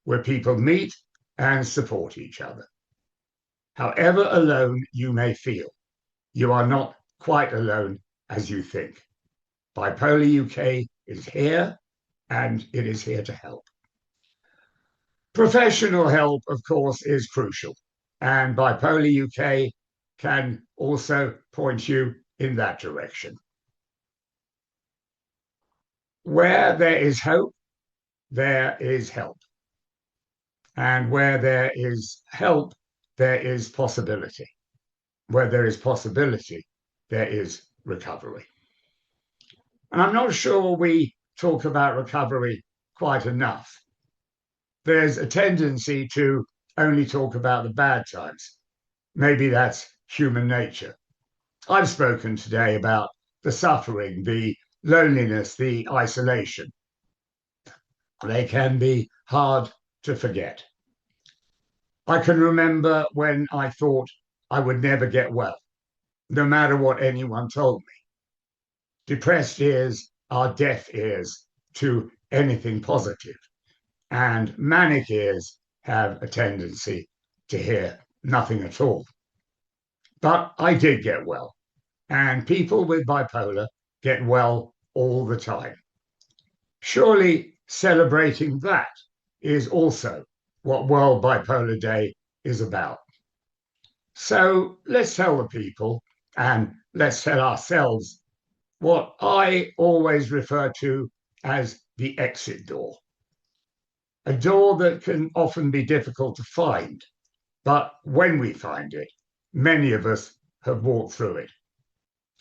where people meet and support each other. However alone you may feel, you are not quite alone as you think. Bipolar UK is here, and it is here to help. Professional help, of course, is crucial, and Bipolar UK can also point you in that direction. Where there is hope, there is help. And where there is help, there is possibility. Where there is possibility, there is recovery. And I'm not sure we talk about recovery quite enough. There's a tendency to only talk about the bad times. Maybe that's human nature. I've spoken today about the suffering, the loneliness, the isolation. They can be hard to forget. I can remember when I thought I would never get well, no matter what anyone told me. Depressed ears are deaf ears to anything positive, and manic ears have a tendency to hear nothing at all. But I did get well, and people with bipolar get well all the time. Surely celebrating that is also what World Bipolar Day is about. So let's tell the people, and let's tell ourselves, what I always refer to as the exit door. A door that can often be difficult to find, but when we find it, many of us have walked through it.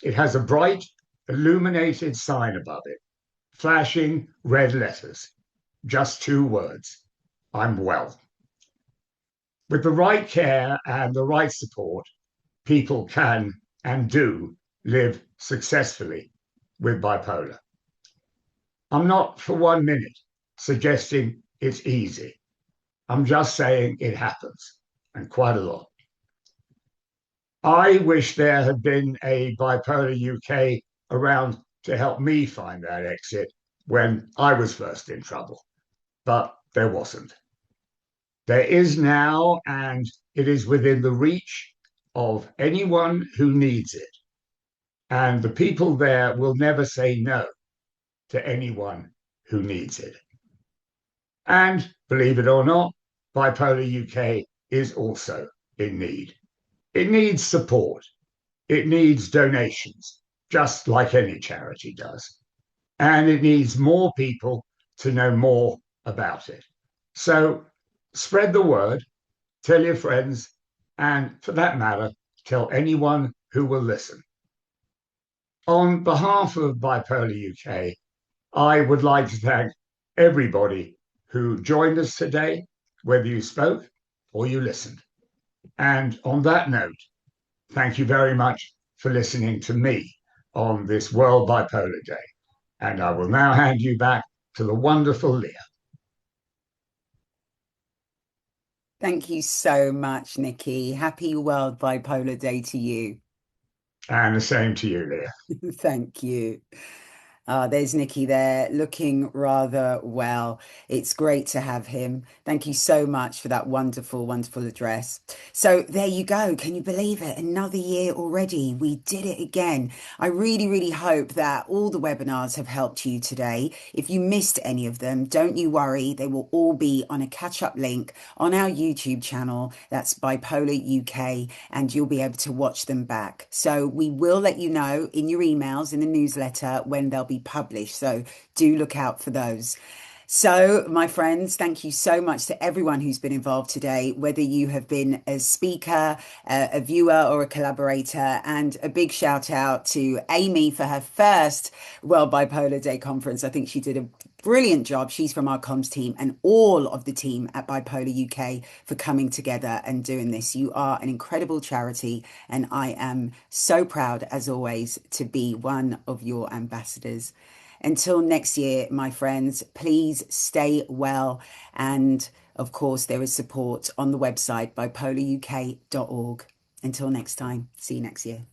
It has a bright, illuminated sign above it, flashing red letters, just 2 words, I'm well. With the right care and the right support, people can and do live successfully with bipolar. I'm not for 1 minute suggesting it's easy. I'm just saying it happens, and quite a lot. I wish there had been a Bipolar UK around to help me find that exit when I was first in trouble, but there wasn't. There is now, and it is within the reach of anyone who needs it. And the people there will never say no to anyone who needs it. And believe it or not, Bipolar UK is also in need. It needs support. It needs donations, just like any charity does. And it needs more people to know more about it. So spread the word, tell your friends, and for that matter, tell anyone who will listen. On behalf of Bipolar UK, I would like to thank everybody who joined us today, whether you spoke or you listened. And on that note, thank you very much for listening to me on this World Bipolar Day. And I will now hand you back to the wonderful Leah. Thank you so much, Nicky. Happy World Bipolar Day to you. And the same to you, Leah. Thank you. There's Nicky there looking rather well. It's great to have him. Thank you so much for that wonderful, wonderful address. So there you go. Can you believe it? Another year already. We did it again. I really, really hope that all the webinars have helped you today. If you missed any of them, don't you worry. They will all be on a catch-up link on our YouTube channel. That's Bipolar UK, and you'll be able to watch them back. So we will let you know in your emails, in the newsletter, when they'll be published, so do look out for those. So, my friends, thank you so much to everyone who's been involved today, whether you have been a speaker, a viewer, or a collaborator. And a big shout out to Amy for her first World Bipolar Day conference. I think she did a brilliant job. She's from our comms team, and all of the team at Bipolar UK for coming together and doing this. You are an incredible charity, and I am so proud, as always, to be one of your ambassadors. Until next year, my friends, please stay well. And of course, there is support on the website, bipolaruk.org. Until next time, see you next year.